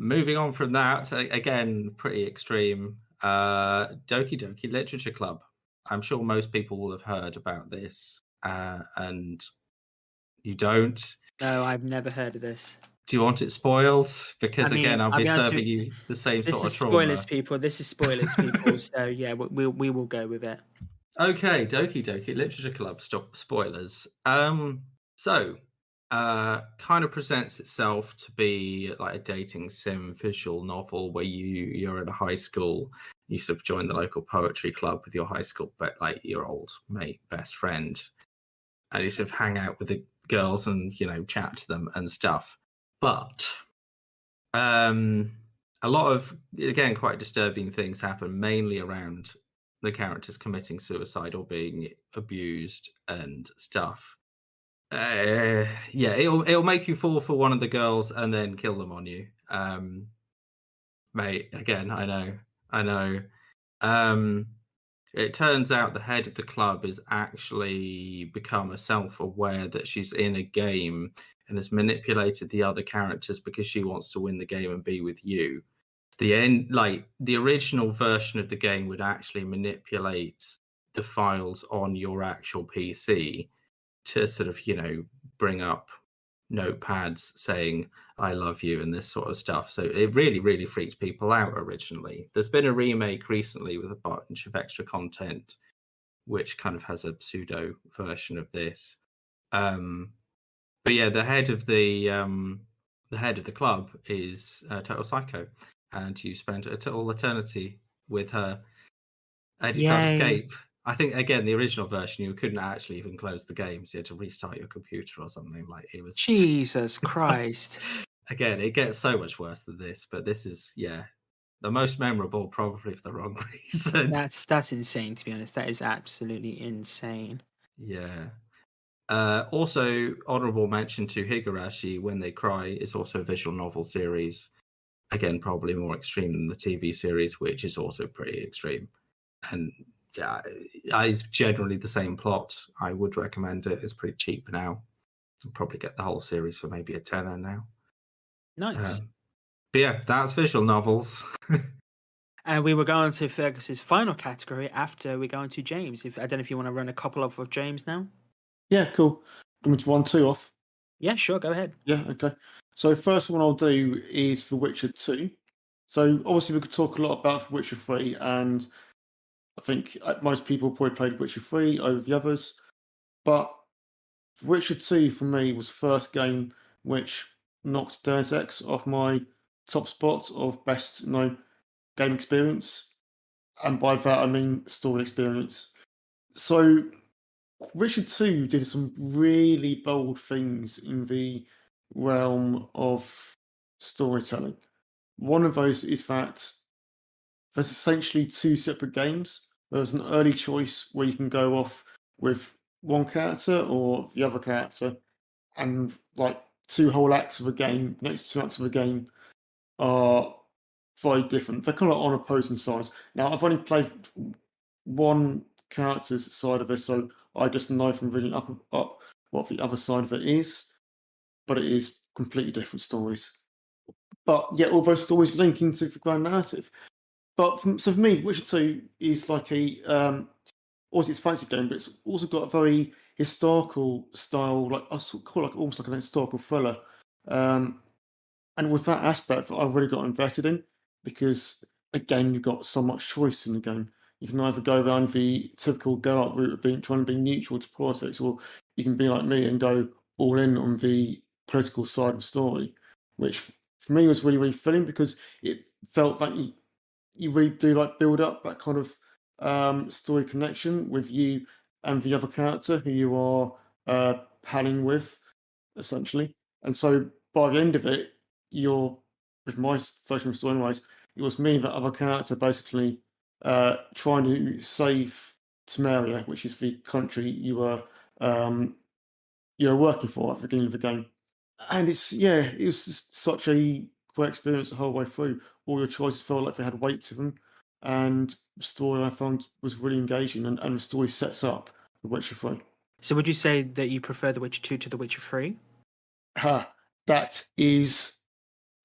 Moving on from that, again, pretty extreme. Doki Doki Literature Club. I'm sure most people will have heard about this, and you don't. no, I've never heard of this. Do you want it spoiled? Because I mean, again, I'll I'll be be honest serving with you the same This sort of is trauma. spoilers, people. This is spoilers, people. So yeah, we will go with it. Okay, Doki Doki Literature Club. Stop spoilers. So, kind of presents itself to be like a dating sim visual novel where you're at a high school. You sort of join the local poetry club with your high school, but like your old mate, best friend, and you sort of hang out with the girls and chat to them and stuff. But a lot of, again, quite disturbing things happen, mainly around the characters committing suicide or being abused and stuff. Yeah, it'll make you fall for one of the girls and then kill them on you. Mate, again, I know. It turns out the head of the club has actually become self-aware that she's in a game and has manipulated the other characters because she wants to win the game and be with you. The end, like the original version of the game would actually manipulate the files on your actual PC to sort of, bring up notepads saying I love you and this sort of stuff. So it really, really freaked people out originally. There's been a remake recently with a bunch of extra content, which kind of has a pseudo version of this. But yeah, the head of the club is total psycho, and you spend a total eternity with her, and you can't Yay. escape. I think again, the original version, you couldn't actually even close the game, so you had to restart your computer or something. Like it was. Jesus Christ. Again, it gets so much worse than this, but this is the most memorable, probably for the wrong reason. That's insane, to be honest. That is absolutely insane. Yeah. Also, honorable mention to Higurashi, When They Cry, is also a visual novel series. Again, probably more extreme than the TV series, which is also pretty extreme. And yeah, it's generally the same plot. I would recommend it. It's pretty cheap now. You'll probably get the whole series for maybe a tenner now. Nice. But yeah, that's visual novels. And we will go on to Fergus's final category after we go on to James. I don't know if you want to run a couple of James now. Yeah, cool. I'm going to 1, 2 off. Yeah, sure. Go ahead. Yeah, okay. So first one I'll do is for Witcher 2. So obviously we could talk a lot about Witcher 3, and I think most people probably played Witcher 3 over the others. But Witcher 2 for me was the first game which knocked Deus Ex off my top spot of best game experience. And by that I mean story experience. So Witcher 2 did some really bold things in the realm of storytelling. One of those is that there's essentially two separate games. There's an early choice where you can go off with one character or the other character, and like two whole acts of a game, next two acts of a game are very different. They're kind of on opposing sides. Now, I've only played one character's side of it, so I just know from reading up what the other side of it is, but it is completely different stories. But yet, all those stories link into the grand narrative. But so for me, Witcher 2 is like a obviously it's a fantasy game, but it's also got a very historical style, like I sort of call it like almost like an historical thriller. Um, and with that aspect, I've really got invested in because again, you've got so much choice in the game. You can either go around the typical go up route of being trying to be neutral to politics, or you can be like me and go all in on the political side of the story, which for me was really, really filling because it felt like you really do like build up that kind of story connection with you and the other character who you are panning with, essentially. And so by the end of it, you're with my version of the story, anyways, it was me and that other character basically trying to save Temeria, which is the country um, you were working for at the beginning of the game. And it was just such a great experience the whole way through. All your choices felt like they had weight to them, and the story I found was really engaging, and the story sets up The Witcher 3. So would you say that you prefer The Witcher 2 to The Witcher 3? That is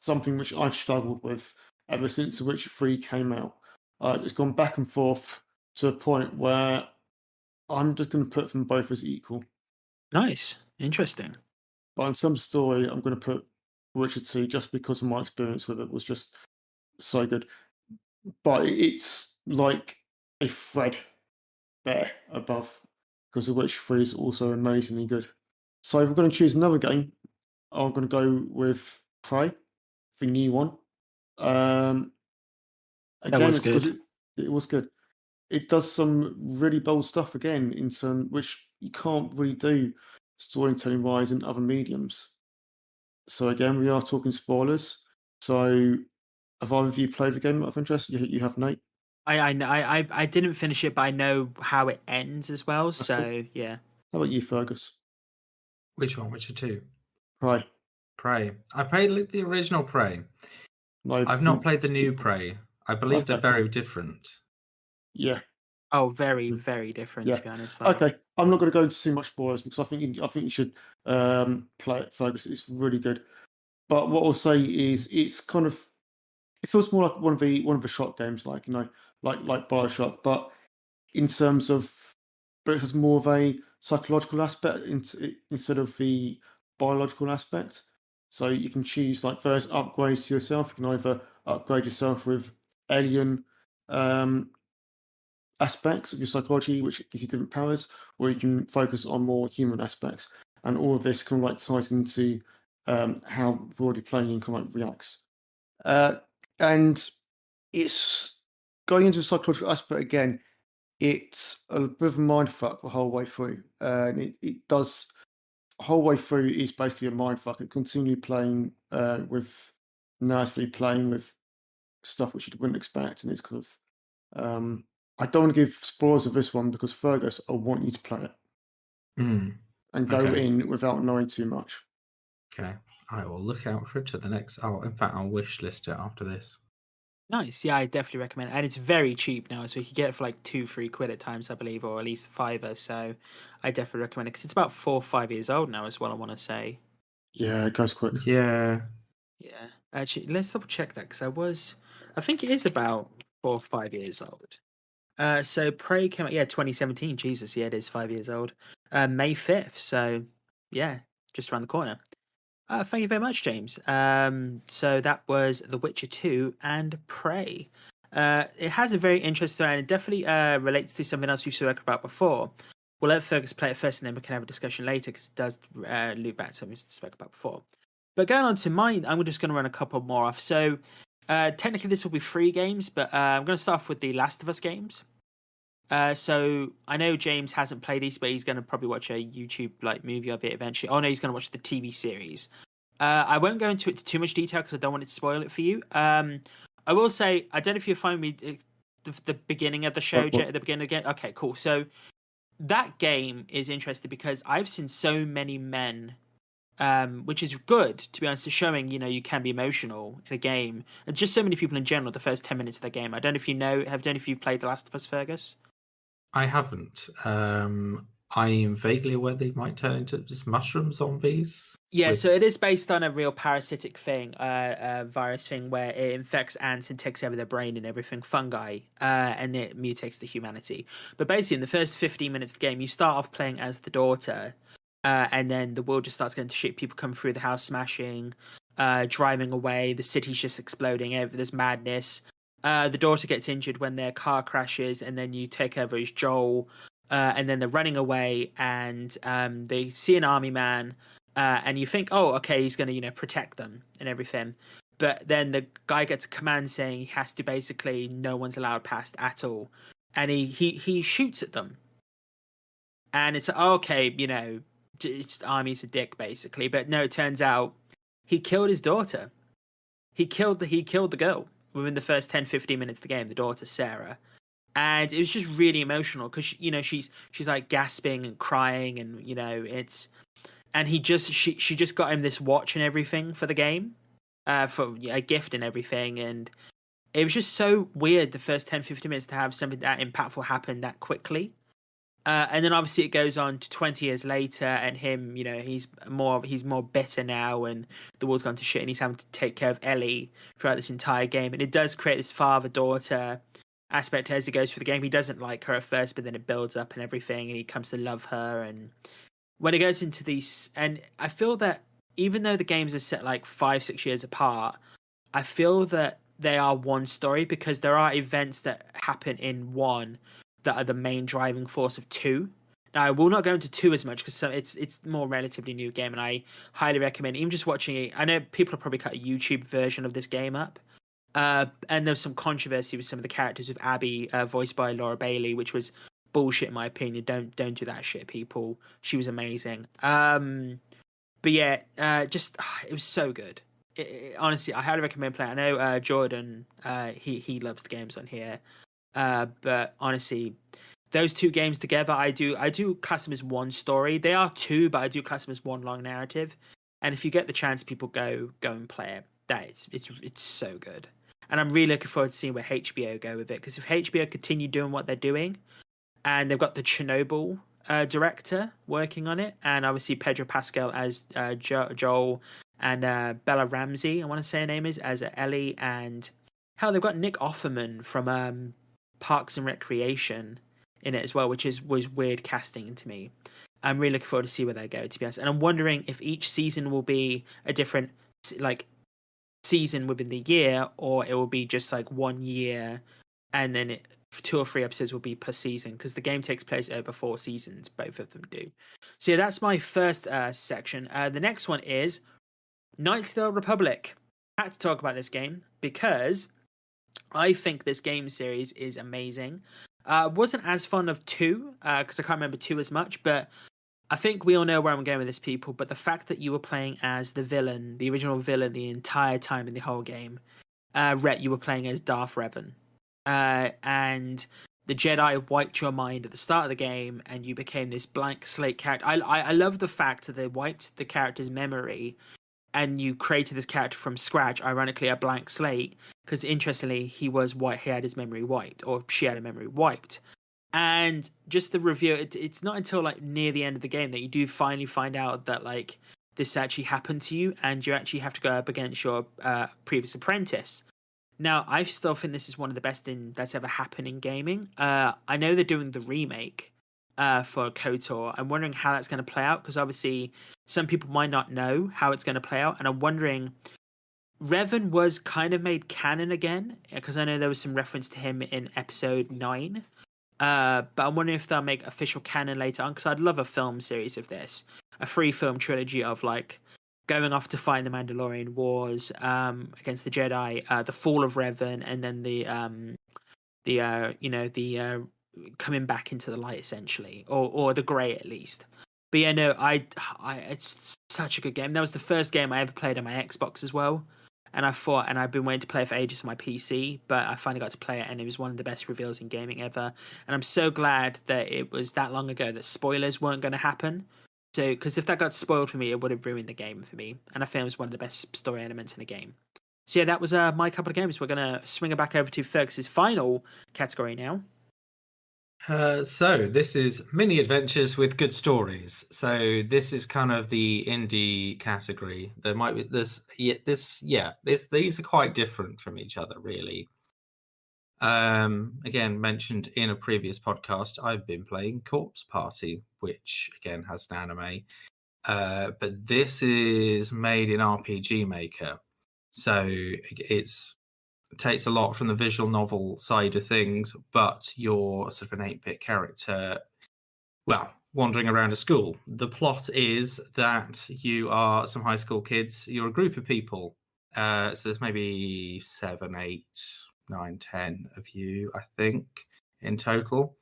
something which I've struggled with ever since The Witcher 3 came out. It's gone back and forth to a point where I'm just going to put them both as equal. Nice. Interesting. But in some story, I'm going to put Witcher 2 just because of my experience with it was just so good. But it's like a thread there above because The Witcher 3 is also amazingly good. So if we're going to choose another game, I'm going to go with Prey, the new one. Again, was it's because good. it was good. It does some really bold stuff again in some which you can't really do storytelling wise in other mediums. So again, we are talking spoilers. So have either of you played the game out of interest? You have, Nate? I didn't finish it, but I know how it ends as well. That's So cool. yeah. How about you, Fergus? Which one? Witcher 2? Prey. Prey. I played the original Prey. No, I've not played the new sequel. Prey. I believe they're Okay, very cool. different. Yeah. Oh, very, very different, Yeah. to be honest. Like, Okay. I'm not going to go into too much spoilers because I think you should play it, Fergus. It's really good. But what I'll say is it's kind of it feels more like one of the shot games, like like Bioshock, but in terms of but it has more of a psychological aspect instead of the biological aspect. So you can choose like first upgrades to yourself. You can either upgrade yourself with alien um, aspects of your psychology, which gives you different powers, or you can focus on more human aspects. And all of this kind of like ties into how the already playing and kind of like reacts. And it's going into the psychological aspect again. It's a bit of a mindfuck the whole way through, and it does. The whole way through is basically a mindfuck. It continually playing nicely playing with stuff which you wouldn't expect, and it's kind of. I don't want to give spoilers of this one because Fergus, I want you to play it Mm, and go okay. in without knowing too much. Okay. I will look out for it to the next. In fact, I'll wish list it after this. nice. Yeah, I definitely recommend it. And it's very cheap now, so you can get it for like £2-3 at times, I believe, or at least £5. So I definitely recommend it because it's about 4 or 5 years old now, as well. I want to say. Yeah, it goes quick. Yeah. Yeah, actually, let's double check that because I think it is about 4 or 5 years old. So Prey came out, 2017. Jesus, yeah, it is 5 years old. May 5th. So yeah, just around the corner. Thank you very much, James. So that was The Witcher 2 and Prey. It has a very interesting story and it definitely relates to something else we've spoken about before. We'll let Fergus play it first and then we can have a discussion later because it does loop back to something we spoke about before. But going on to mine, I'm just going to run a couple more off. So technically this will be 3 games, but I'm going to start off with the Last of Us games. So I know James hasn't played these, but he's going to probably watch a YouTube movie of it eventually. Oh no, he's going to watch the TV series. I won't go into it too much detail because I don't want it to spoil it for you. I will say I don't know if you find me the beginning of the show, Jet, at the beginning again. Okay, cool. So that game is interesting because I've seen so many men, which is good to be honest, showing you can be emotional in a game, and just so many people in general. The first 10 minutes of the game. I don't know if you know. Don't know if you've played The Last of Us, Fergus. I haven't. I am vaguely aware they might turn into just mushroom zombies. Yeah, so it is based on a real parasitic thing, virus thing where it infects ants and takes over their brain and everything, fungi, and it mutates to humanity. But basically, in the first 15 minutes of the game, you start off playing as the daughter, and then the world just starts going to shit. People come through the house smashing, driving away, the city's just exploding, there's madness. The daughter gets injured when their car crashes, and then you take over as Joel, and then they're running away, and they see an army man. And you think, oh, okay, he's going to, protect them and everything. But then the guy gets a command saying he has to basically, no one's allowed past at all. And he shoots at them. And it's, okay, just army's a dick, basically. But no, it turns out he killed his daughter. He killed the girl within the first 10, 15 minutes of the game, the daughter, Sarah. And it was just really emotional because, she's like gasping and crying and, it's... And she just got him this watch and everything for the game, for a gift and everything. And it was just so weird the first 10, 15 minutes to have something that impactful happen that quickly. And then obviously it goes on to 20 years later, and him, he's more bitter now, and the world's gone to shit, and he's having to take care of Ellie throughout this entire game. And it does create this father-daughter aspect as it goes through the game. He doesn't like her at first, but then it builds up and everything, and he comes to love her. And when it goes into these, and I feel that even though the games are set like 5-6 years apart, I feel that they are one story because there are events that happen in one that are the main driving force of two. Now I will not go into two as much because it's more relatively new game, and I highly recommend even just watching it. I know people have probably cut a YouTube version of this game up, and there's some controversy with some of the characters, with Abby, voiced by Laura Bailey, which was bullshit in my opinion. Don't do that shit, people. She was amazing. But yeah, just it was so good. Honestly, I highly recommend playing. I know Jordan, he loves the games on here. But honestly, those two games together, I do class them as one story. They are two, but I do class them as one long narrative. And if you get the chance, people go and play it. It's so good. And I'm really looking forward to seeing where HBO go with it, because if HBO continue doing what they're doing, and they've got the Chernobyl director working on it, and obviously Pedro Pascal as Joel, and Bella Ramsey, I want to say her name is, as Ellie, and hell, they've got Nick Offerman from Parks and Recreation in it as well, which was weird casting to me. I'm really looking forward to see where they go, to be honest. And I'm wondering if each season will be a different season within the year, or it will be just like 1 year, and then 2 or 3 episodes will be per season, because the game takes place over 4 seasons. Both of them do. So yeah, that's my first section. The next one is Knights of the Old Republic. I had to talk about this game because I think this game series is amazing. Wasn't as fond of 2 because I can't remember 2 as much, but I think we all know where I'm going with this, people. But the fact that you were playing as the villain, the original villain, the entire time in the whole game, Rhett, you were playing as Darth Revan. And the Jedi wiped your mind at the start of the game, and you became this blank slate character. I love the fact that they wiped the character's memory, and you created this character from scratch. Ironically, a blank slate, because interestingly, he was white. He had his memory wiped, or she had a memory wiped. And just the review, it's not until like near the end of the game that you do finally find out that like this actually happened to you, and you actually have to go up against your previous apprentice. Now, I still think this is one of the best that's ever happened in gaming. I know they're doing the remake for KOTOR. I'm wondering how that's going to play out, because obviously some people might not know how it's going to play out. And I'm wondering, Revan was kind of made canon again, because I know there was some reference to him in episode 9. But I'm wondering if they'll make official canon later on, because I'd love a film series of this. A 3-film trilogy of like going off to fight the Mandalorian Wars against the Jedi, the fall of Revan, and then the coming back into the light essentially, or the grey at least. But yeah, no, I it's such a good game. That was the first game I ever played on my Xbox as well, and I've been waiting to play it for ages on my PC, but I finally got to play it, and it was one of the best reveals in gaming ever. And I'm so glad that it was that long ago that spoilers weren't going to happen. So, because if that got spoiled for me, it would have ruined the game for me. And I think it was one of the best story elements in the game. So yeah, that was my couple of games. We're gonna swing it back over to Fergus's final category now. So this is mini adventures with good stories. So this is kind of the indie category. There might be these are quite different from each other, really. Again, mentioned in a previous podcast, I've been playing Corpse Party, which again has an anime. But this is made in RPG Maker, so it takes a lot from the visual novel side of things, but you're sort of an 8-bit character, well, wandering around a school. The plot is that you are some high school kids. You're a group of people. So there's maybe 7, 8, 9, 10 of you, I think, in total.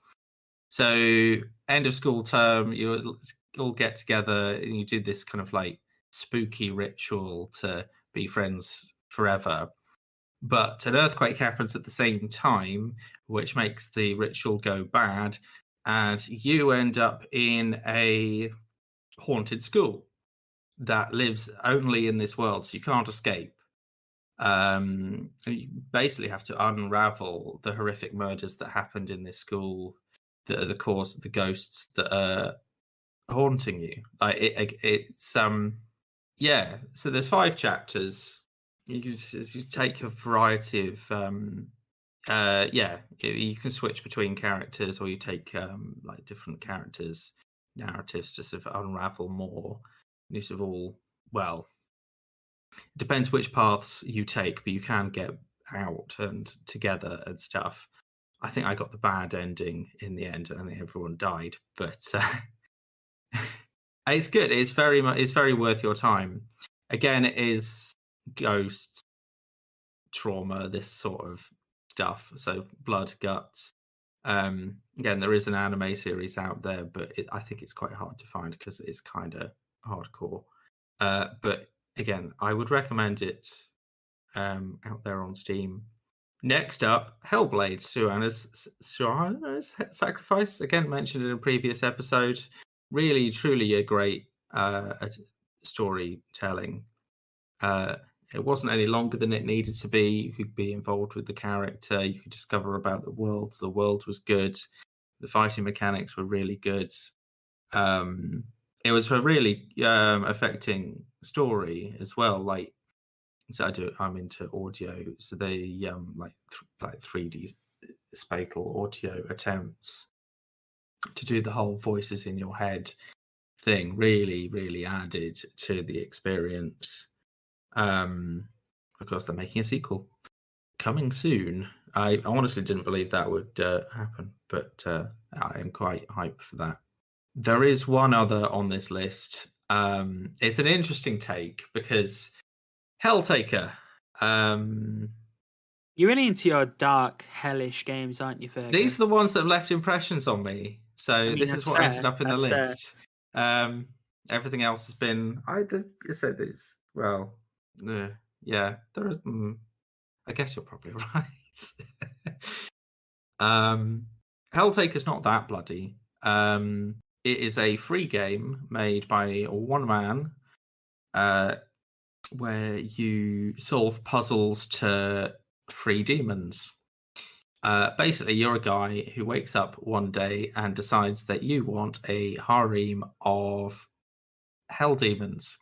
So end of school term, you all get together and you do this kind of like spooky ritual to be friends forever. But an earthquake happens at the same time, which makes the ritual go bad, and you end up in a haunted school that lives only in this world, so you can't escape. You basically have to unravel the horrific murders that happened in this school that are the cause of the ghosts that are haunting you. Like it's yeah. So there's 5 chapters. You take a variety of you can switch between characters, or you take like different characters' narratives to sort of unravel more. And you sort of all, well, it depends which paths you take, but you can get out and together and stuff. I think I got the bad ending in the end, and I think everyone died. But it's good. It's very worth your time. Again, it is ghosts, trauma, this sort of stuff. So blood, guts. Again, there is an anime series out there, but I think it's quite hard to find because it's kind of hardcore. But again, I would recommend it out there on Steam. Next up, Hellblade: Suana's Sacrifice. Again, mentioned in a previous episode. Really, truly a great storytelling. It wasn't any longer than it needed to be. You could be involved with the character. You could discover about the world. The world was good. The fighting mechanics were really good. It was a really affecting story as well. Like, so I'm into audio. So they like 3D spatial audio attempts to do the whole voices in your head thing. Really, really added to the experience. Of course, they're making a sequel coming soon. I honestly didn't believe that would happen, but I am quite hyped for that. There is one other on this list. It's an interesting take because Helltaker. You're really into your dark, hellish games, aren't you, Fergus? These are the ones that have left impressions on me. So this is what ended up in the list. Everything else has been. I said this. Well, yeah. There is. I guess you're probably right. Helltaker's not that bloody. It is a free game made by one man, where you solve puzzles to free demons. Basically, you're a guy who wakes up one day and decides that you want a harem of hell demons.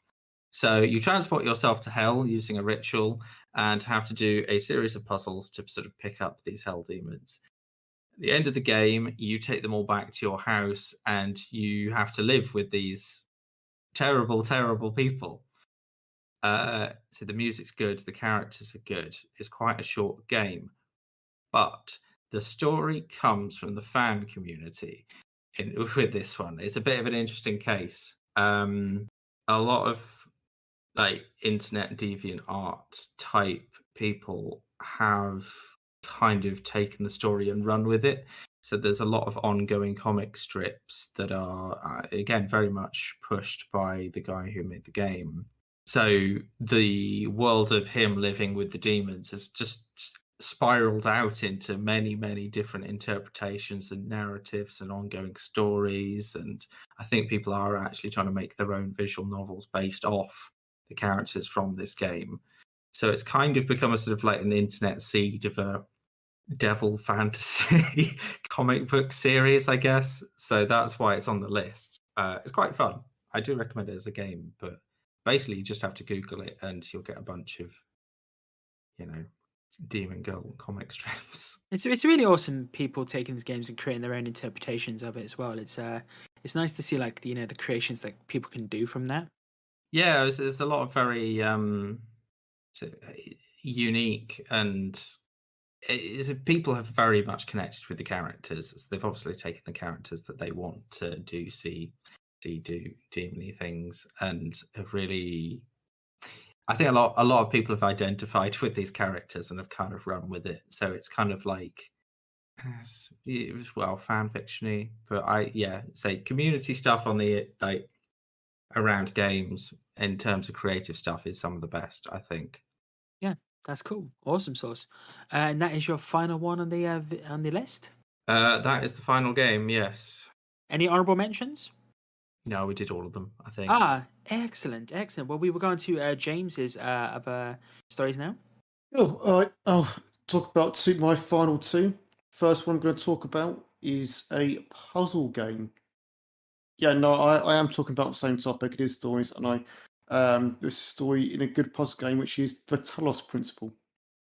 So you transport yourself to hell using a ritual and have to do a series of puzzles to sort of pick up these hell demons. At the end of the game, you take them all back to your house and you have to live with these terrible, terrible people. So the music's good, the characters are good. It's quite a short game. But the story comes from the fan community with this one. It's a bit of an interesting case. A lot of like internet deviant art type people have kind of taken the story and run with it. So there's a lot of ongoing comic strips that are, again, very much pushed by the guy who made the game. So the world of him living with the demons has just spiraled out into many, many different interpretations and narratives and ongoing stories. And I think people are actually trying to make their own visual novels based off the characters from this game. So it's kind of become a sort of like an internet seed of a devil fantasy comic book series, I guess. So that's why it's on the list. It's quite fun. I do recommend it as a game, but basically you just have to Google it and you'll get a bunch of, Demon Girl comic strips. It's really awesome people taking these games and creating their own interpretations of it as well. It's nice to see like the creations that people can do from that. Yeah, there's a lot of very unique and people have very much connected with the characters. They've obviously taken the characters that they want to do demony things, and have really. I think a lot of people have identified with these characters and have kind of run with it. So it's kind of like, it was fan fictiony, but say community stuff on the around games in terms of creative stuff is some of the best, I think. Yeah, that's cool. Awesome sauce. And that is your final one on the list? That is the final game, yes. Any honorable mentions? No, we did all of them, I think. Excellent. Well, we were going to James's other stories now. Oh, all right. I'll talk about my final two. First one I'm going to talk about is a puzzle game. Yeah, no, I am talking about the same topic. It is stories, and there's a story in a good puzzle game, which is the Talos Principle.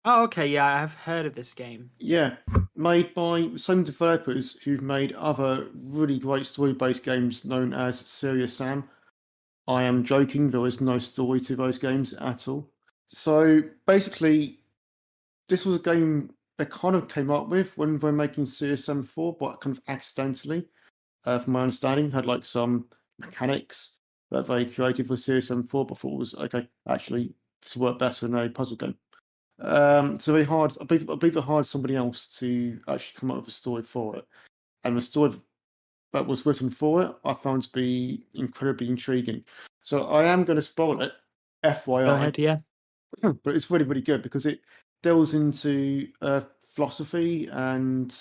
Oh, okay. Yeah, I have heard of this game. Yeah, made by some developers who've made other really great story-based games known as Serious Sam. I am joking. There is no story to those games at all. So basically, this was a game they kind of came up with when they were making Serious Sam 4, but kind of accidentally. From my understanding, had like some mechanics that they created for Serious Sam 4, but thought was okay. Actually, this worked better in a puzzle game. So they hired, I believe they hired somebody else to actually come up with a story for it, and the story that was written for it I found to be incredibly intriguing. So I am going to spoil it, FYI. Go ahead, yeah. But it's really, really good because it delves into philosophy and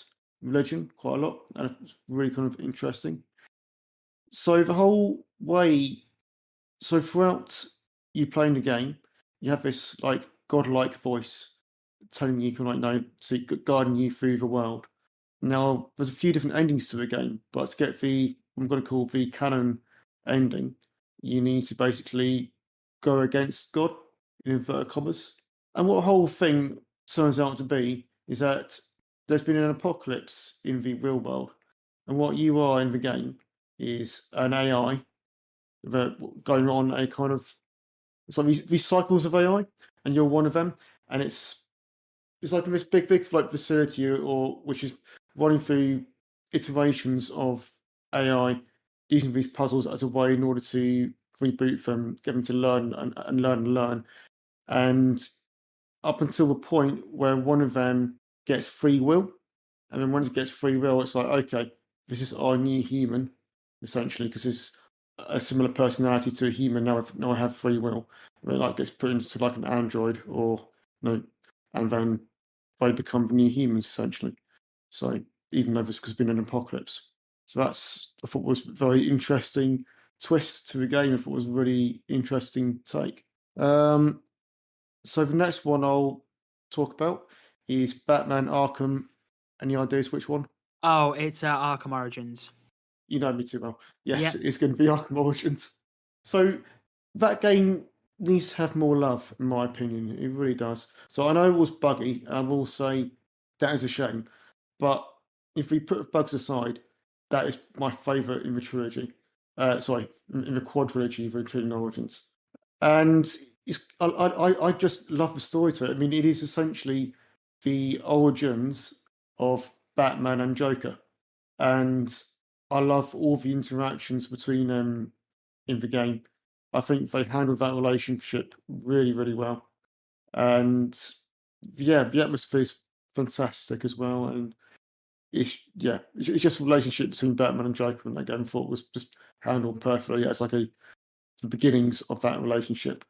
religion quite a lot, and it's really kind of interesting. So the whole way, so throughout you playing the game, you have this like godlike voice telling you, guiding you through the world. Now, there's a few different endings to the game, but to get I'm going to call the canon ending, you need to basically go against God, in inverted commas. And what the whole thing turns out to be is that there's been an apocalypse in the real world, and what you are in the game is an AI that going on a kind of, it's like these cycles of AI, and you're one of them, and it's like this big like facility, or which is running through iterations of AI using these puzzles as a way in order to reboot them, get them to learn and learn, and up until the point where one of them gets free will, and then once it gets free will, it's like, okay, this is our new human, essentially, because it's a similar personality to a human. Now I have free will. And it like gets put into like an android, or and then they become the new humans essentially. So even though there's been an apocalypse, so that's, I thought, was a very interesting twist to the game. I thought was a really interesting take. So the next one I'll talk about is Batman Arkham. Any ideas which one? Oh, it's Arkham Origins. You know me too well. Yes, Yeah. it's going to be Arkham Origins. So that game needs to have more love, in my opinion. It really does. So I know it was buggy, and I will say that is a shame. But if we put bugs aside, that is my favourite in the trilogy. In the quadrilogy, including Origins. And I just love the story to it. I mean, it is essentially the origins of Batman and Joker, and I love all the interactions between them in the game. I think they handled that relationship really, really well, and yeah, the atmosphere is fantastic as well. And it's just a relationship between Batman and Joker when they're going forward was just handled perfectly. Yeah, it's like the beginnings of that relationship.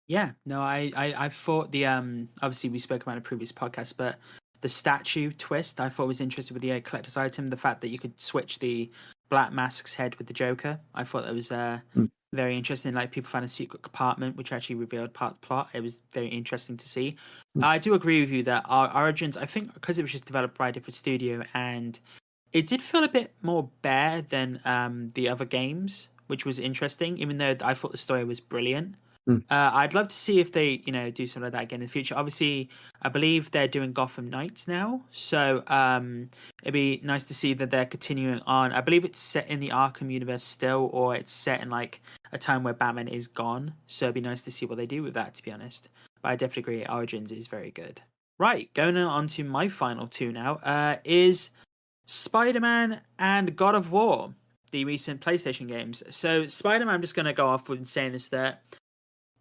Yeah, no, I thought the obviously we spoke about in a previous podcast, but the statue twist I thought was interesting with the collector's item. The fact that you could switch the Black Mask's head with the Joker, I thought that was Mm. very interesting. Like people found a secret compartment which actually revealed part of the plot. It was very interesting to see. Mm. I do agree with you that our Origins, I think, because it was just developed by a different studio, and it did feel a bit more bare than the other games, which was interesting. Even though I thought the story was brilliant. Mm. I'd love to see if they, do something like that again in the future. Obviously, I believe they're doing Gotham Knights now, so it'd be nice to see that they're continuing on. I believe it's set in the Arkham universe still, or it's set in like a time where Batman is gone. So it'd be nice to see what they do with that, to be honest. But I definitely agree, Origins is very good. Right, going on to my final two now, is Spider-Man and God of War, the recent PlayStation games. So Spider-Man, I'm just going to go off with saying this, that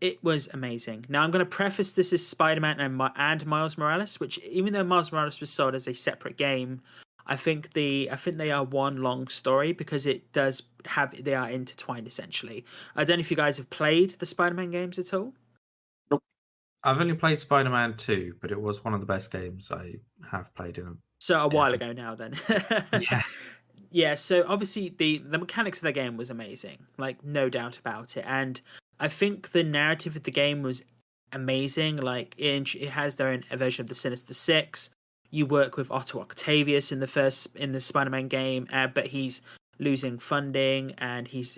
it was amazing. Now, I'm going to preface this as Spider-Man and Miles Morales, which even though Miles Morales was sold as a separate game, I think they are one long story because they are intertwined essentially. I don't know if you guys have played the Spider-Man games at all. Nope. I've only played Spider-Man 2, but it was one of the best games I have played in. So a while ago now, then. Yeah. Yeah, so obviously the mechanics of the game was amazing, like no doubt about it, and I think the narrative of the game was amazing. Like it has their own version of the Sinister Six. You work with Otto Octavius in the Spider-Man game, but he's losing funding and he's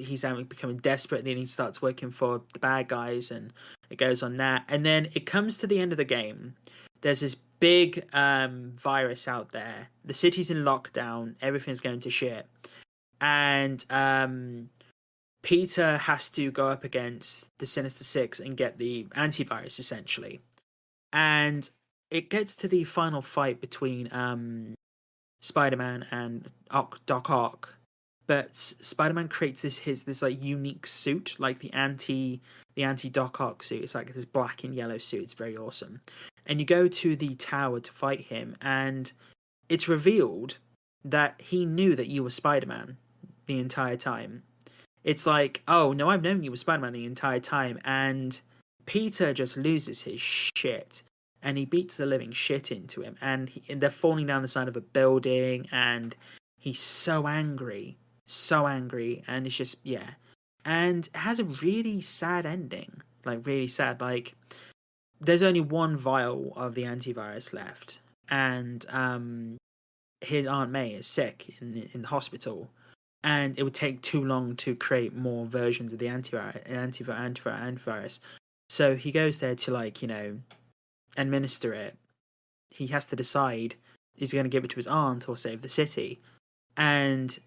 becoming desperate. And then he starts working for the bad guys, and it goes on that. And then it comes to the end of the game. There's this big virus out there. The city's in lockdown. Everything's going to shit, and Peter has to go up against the Sinister Six and get the antivirus, essentially. And it gets to the final fight between Spider-Man and Doc Ock. But Spider-Man creates this like unique suit, like the anti Doc Ock suit. It's like this black and yellow suit. It's very awesome. And you go to the tower to fight him, and it's revealed that he knew that you were Spider-Man the entire time. It's like, oh, no, I've known you were Spider-Man the entire time. And Peter just loses his shit. And he beats the living shit into him. And they're falling down the side of a building. And he's so angry. So angry. And it's just, yeah. And it has a really sad ending. Like, really sad. Like, there's only one vial of the antivirus left. And his Aunt May is sick in the hospital. And it would take too long to create more versions of the antivirus. So he goes there to administer it. He has to decide is he going to give it to his aunt or save the city. And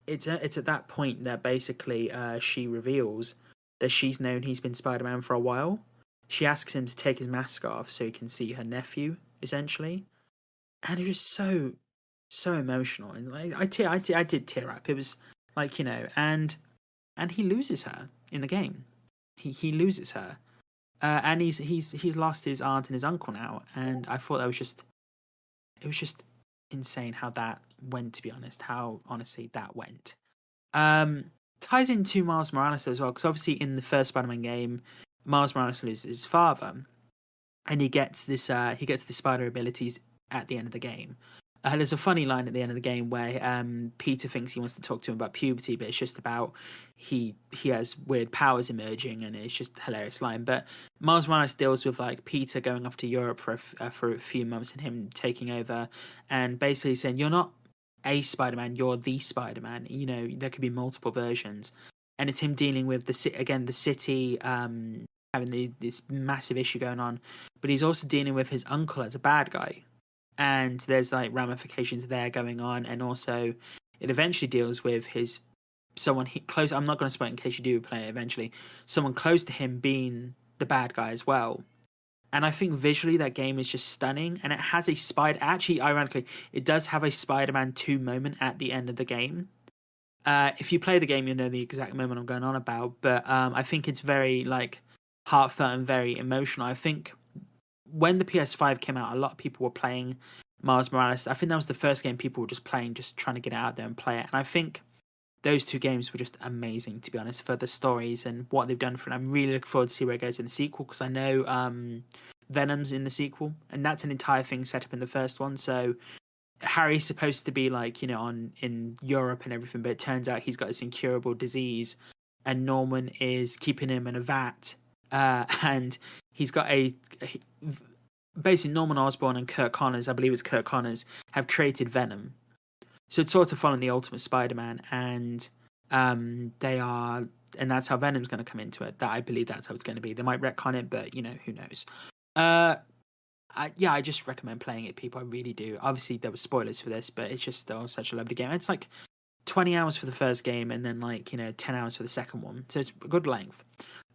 it's at that point that basically she reveals that she's known he's been Spider-Man for a while. She asks him to take his mask off so he can see her nephew, essentially. And it was so emotional, and I did tear up. It was like, and he loses her in the game. He loses her, and he's lost his aunt and his uncle now. And I thought it was just insane how that went. To be honest, how honestly that went. Ties into Miles Morales as well, because obviously in the first Spider-Man game, Miles Morales loses his father, and he gets the spider abilities at the end of the game. There's a funny line at the end of the game where Peter thinks he wants to talk to him about puberty, but it's just about he has weird powers emerging, and it's just a hilarious line. But Miles Morales deals with like Peter going off to Europe for a few months and him taking over, and basically saying, "You're not a Spider-Man, you're the Spider-Man. There could be multiple versions." And it's him dealing with the city having this massive issue going on, but he's also dealing with his uncle as a bad guy. And there's like ramifications there going on, and also it eventually deals with someone close. I'm not going to spoil it in case you do play it eventually. Someone close to him being the bad guy as well. And I think visually that game is just stunning, and it has a Actually, ironically, it does have a Spider-Man 2 moment at the end of the game. If you play the game, you'll know the exact moment I'm going on about. But I think it's very like heartfelt and very emotional. I think when the PS5 came out, a lot of people were playing Miles Morales. I think that was the first game people were just playing, just trying to get out there and play it. And I think those two games were just amazing, to be honest, for the stories and what they've done for it. I'm really looking forward to see where it goes in the sequel, because I know Venom's in the sequel, and that's an entire thing set up in the first one. So Harry's supposed to be like, in Europe and everything, but it turns out he's got this incurable disease, and Norman is keeping him in a vat, and he's got basically Norman Osborn and Kirk Connors, I believe it's Kirk Connors, have created Venom. So it's sort of following the Ultimate Spider-Man, and that's how Venom's going to come into it. That I believe that's how it's going to be. They might retcon it, but who knows? I just recommend playing it, people. I really do. Obviously, there were spoilers for this, but it's just still such a lovely game. It's like 20 hours for the first game, and then 10 hours for the second one. So it's a good length.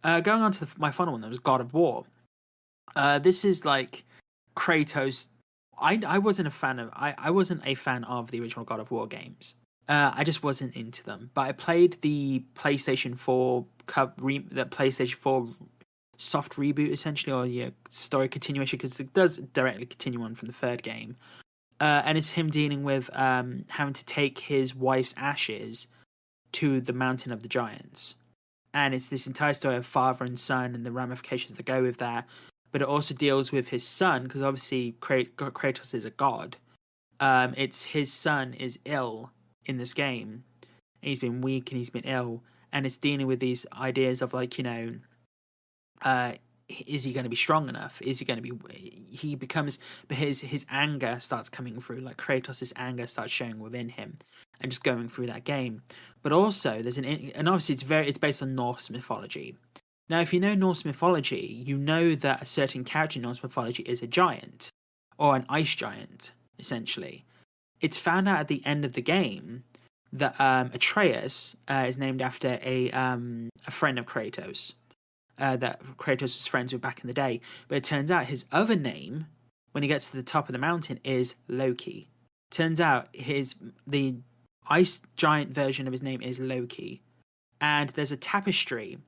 Going on to my final one, that was God of War. This is like Kratos. I wasn't a fan of the original God of War games. I just wasn't into them. But I played the PlayStation 4 soft reboot, essentially, or story continuation, because it does directly continue on from the third game. And it's him dealing with having to take his wife's ashes to the Mountain of the Giants. And it's this entire story of father and son and the ramifications that go with that. But it also deals with his son, because obviously Kratos is a god. It's his son is ill in this game. He's been weak and he's been ill. And it's dealing with these ideas of is he going to be strong enough? Is he going to be? But his anger starts coming through. Like Kratos' anger starts showing within him, and just going through that game. But also and obviously it's based on Norse mythology. Now, if you know Norse mythology, you know that a certain character in Norse mythology is a giant, or an ice giant, essentially. It's found out at the end of the game that Atreus is named after a friend of Kratos. That Kratos was friends with back in the day. But it turns out his other name, when he gets to the top of the mountain, is Loki. Turns out the ice giant version of his name is Loki. And there's a tapestry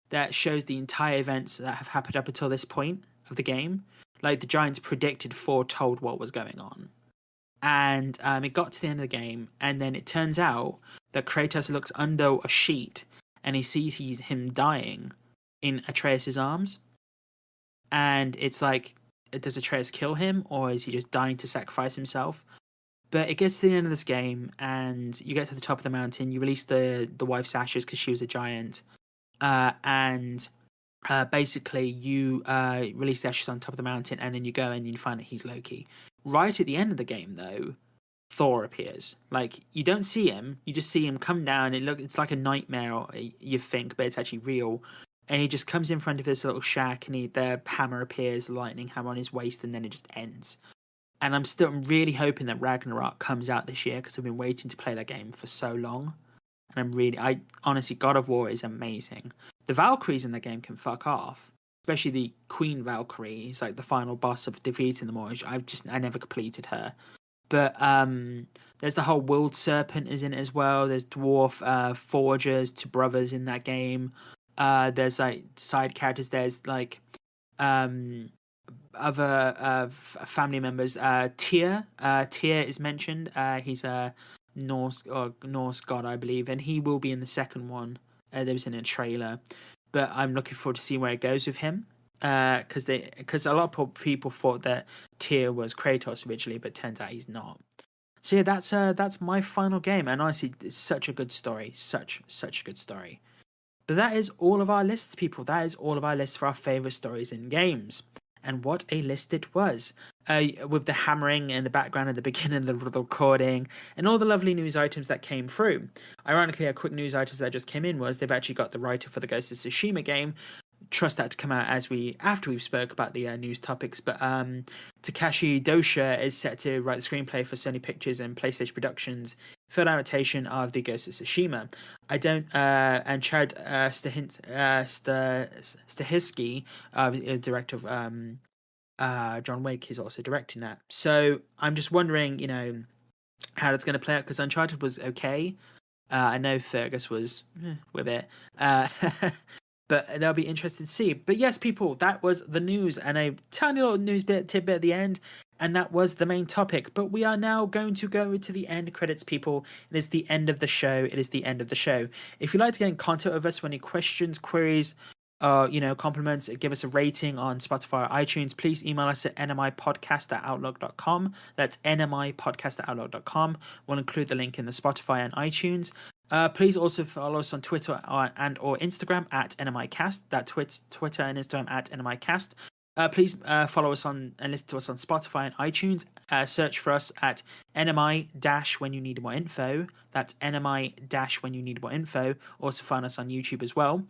that shows the entire events that have happened up until this point of the game. Like, the giants foretold what was going on. And it got to the end of the game, and then it turns out that Kratos looks under a sheet, and he sees him dying in Atreus' arms. And it's like, does Atreus kill him, or is he just dying to sacrifice himself? But it gets to the end of this game, and you get to the top of the mountain, you release the wife's ashes because she was a giant, and basically you release the ashes on top of the mountain, and then you go and you find that he's Loki. Right at the end of the game, though, Thor appears. Like, you don't see him, you just see him come down. It's like a nightmare, you think, but it's actually real. And he just comes in front of this little shack, and the hammer appears, the lightning hammer on his waist, and then it just ends. And I'm really hoping that Ragnarok comes out this year, because I've been waiting to play that game for so long. And honestly, God of War is amazing. The Valkyries in the game can fuck off, especially the Queen Valkyrie. It's like the final boss of defeating them all. I never completed her. But there's the whole World Serpent is in it as well. There's dwarf forgers, two brothers in that game. There's like side characters. There's like other family members. Tyr is mentioned. He's a Norse god, I believe, and he will be in the second one. There was in a trailer, but I'm looking forward to seeing where it goes with him. Because a lot of people thought that Tyr was Kratos originally, but turns out he's not. So yeah, that's my final game, and honestly, it's such a good story, such a good story. But that is all of our lists, people. That is all of our lists for our favorite stories in games. And what a list it was. With the hammering in the background at the beginning of the recording, and all the lovely news items that came through. Ironically, a quick news items that just came in was they've actually got the writer for the Ghost of Tsushima game. Trust that to come out after we've spoke about the news topics. But Takashi Dosha is set to write the screenplay for Sony Pictures and PlayStation Productions film adaptation of the Ghost of Tsushima. And Chad Stahelski, director of John Wick, is also directing that. So I'm just wondering, how it's going to play out, because Uncharted was okay. I know Fergus was with it. But that'll be interesting to see. But yes, people, that was the news, and a tiny little news tidbit at the end. And that was the main topic. But we are now going to go to the end credits, people. It is the end of the show. It is the end of the show. If you'd like to get in contact with us with any questions, queries, compliments, give us a rating on Spotify or iTunes, please email us at nmipodcast@outlook.com. That's nmipodcast@outlook.com. We'll include the link in the Spotify and iTunes. Please also follow us on Twitter and or Instagram at NMIcast. That Twitter and Instagram at NMIcast. Please follow us on and listen to us on Spotify and iTunes. Search for us at NMI-when you need more info. That's NMI-when you need more info. Also find us on YouTube as well.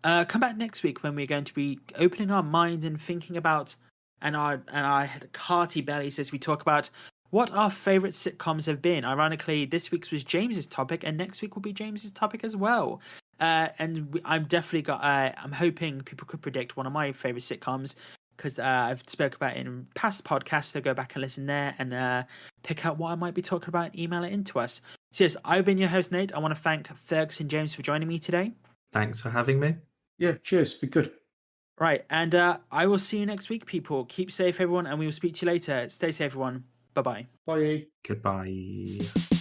Come back next week when we're going to be opening our minds and thinking about and our hearty bellies as we talk about what our favorite sitcoms have been. Ironically, this week's was James's topic, and next week will be James's topic as well. I'm definitely I'm hoping people could predict one of my favorite sitcoms, because I've spoke about it in past podcasts, so go back and listen there and pick out what I might be talking about and email it into us. So yes, I've been your host, Nate. I want to thank Fergus and James for joining me today. Thanks for having me. Yeah, cheers. Be good. Right, and I will see you next week, people. Keep safe, everyone, and we will speak to you later. Stay safe, everyone. Bye-bye. Bye. Goodbye.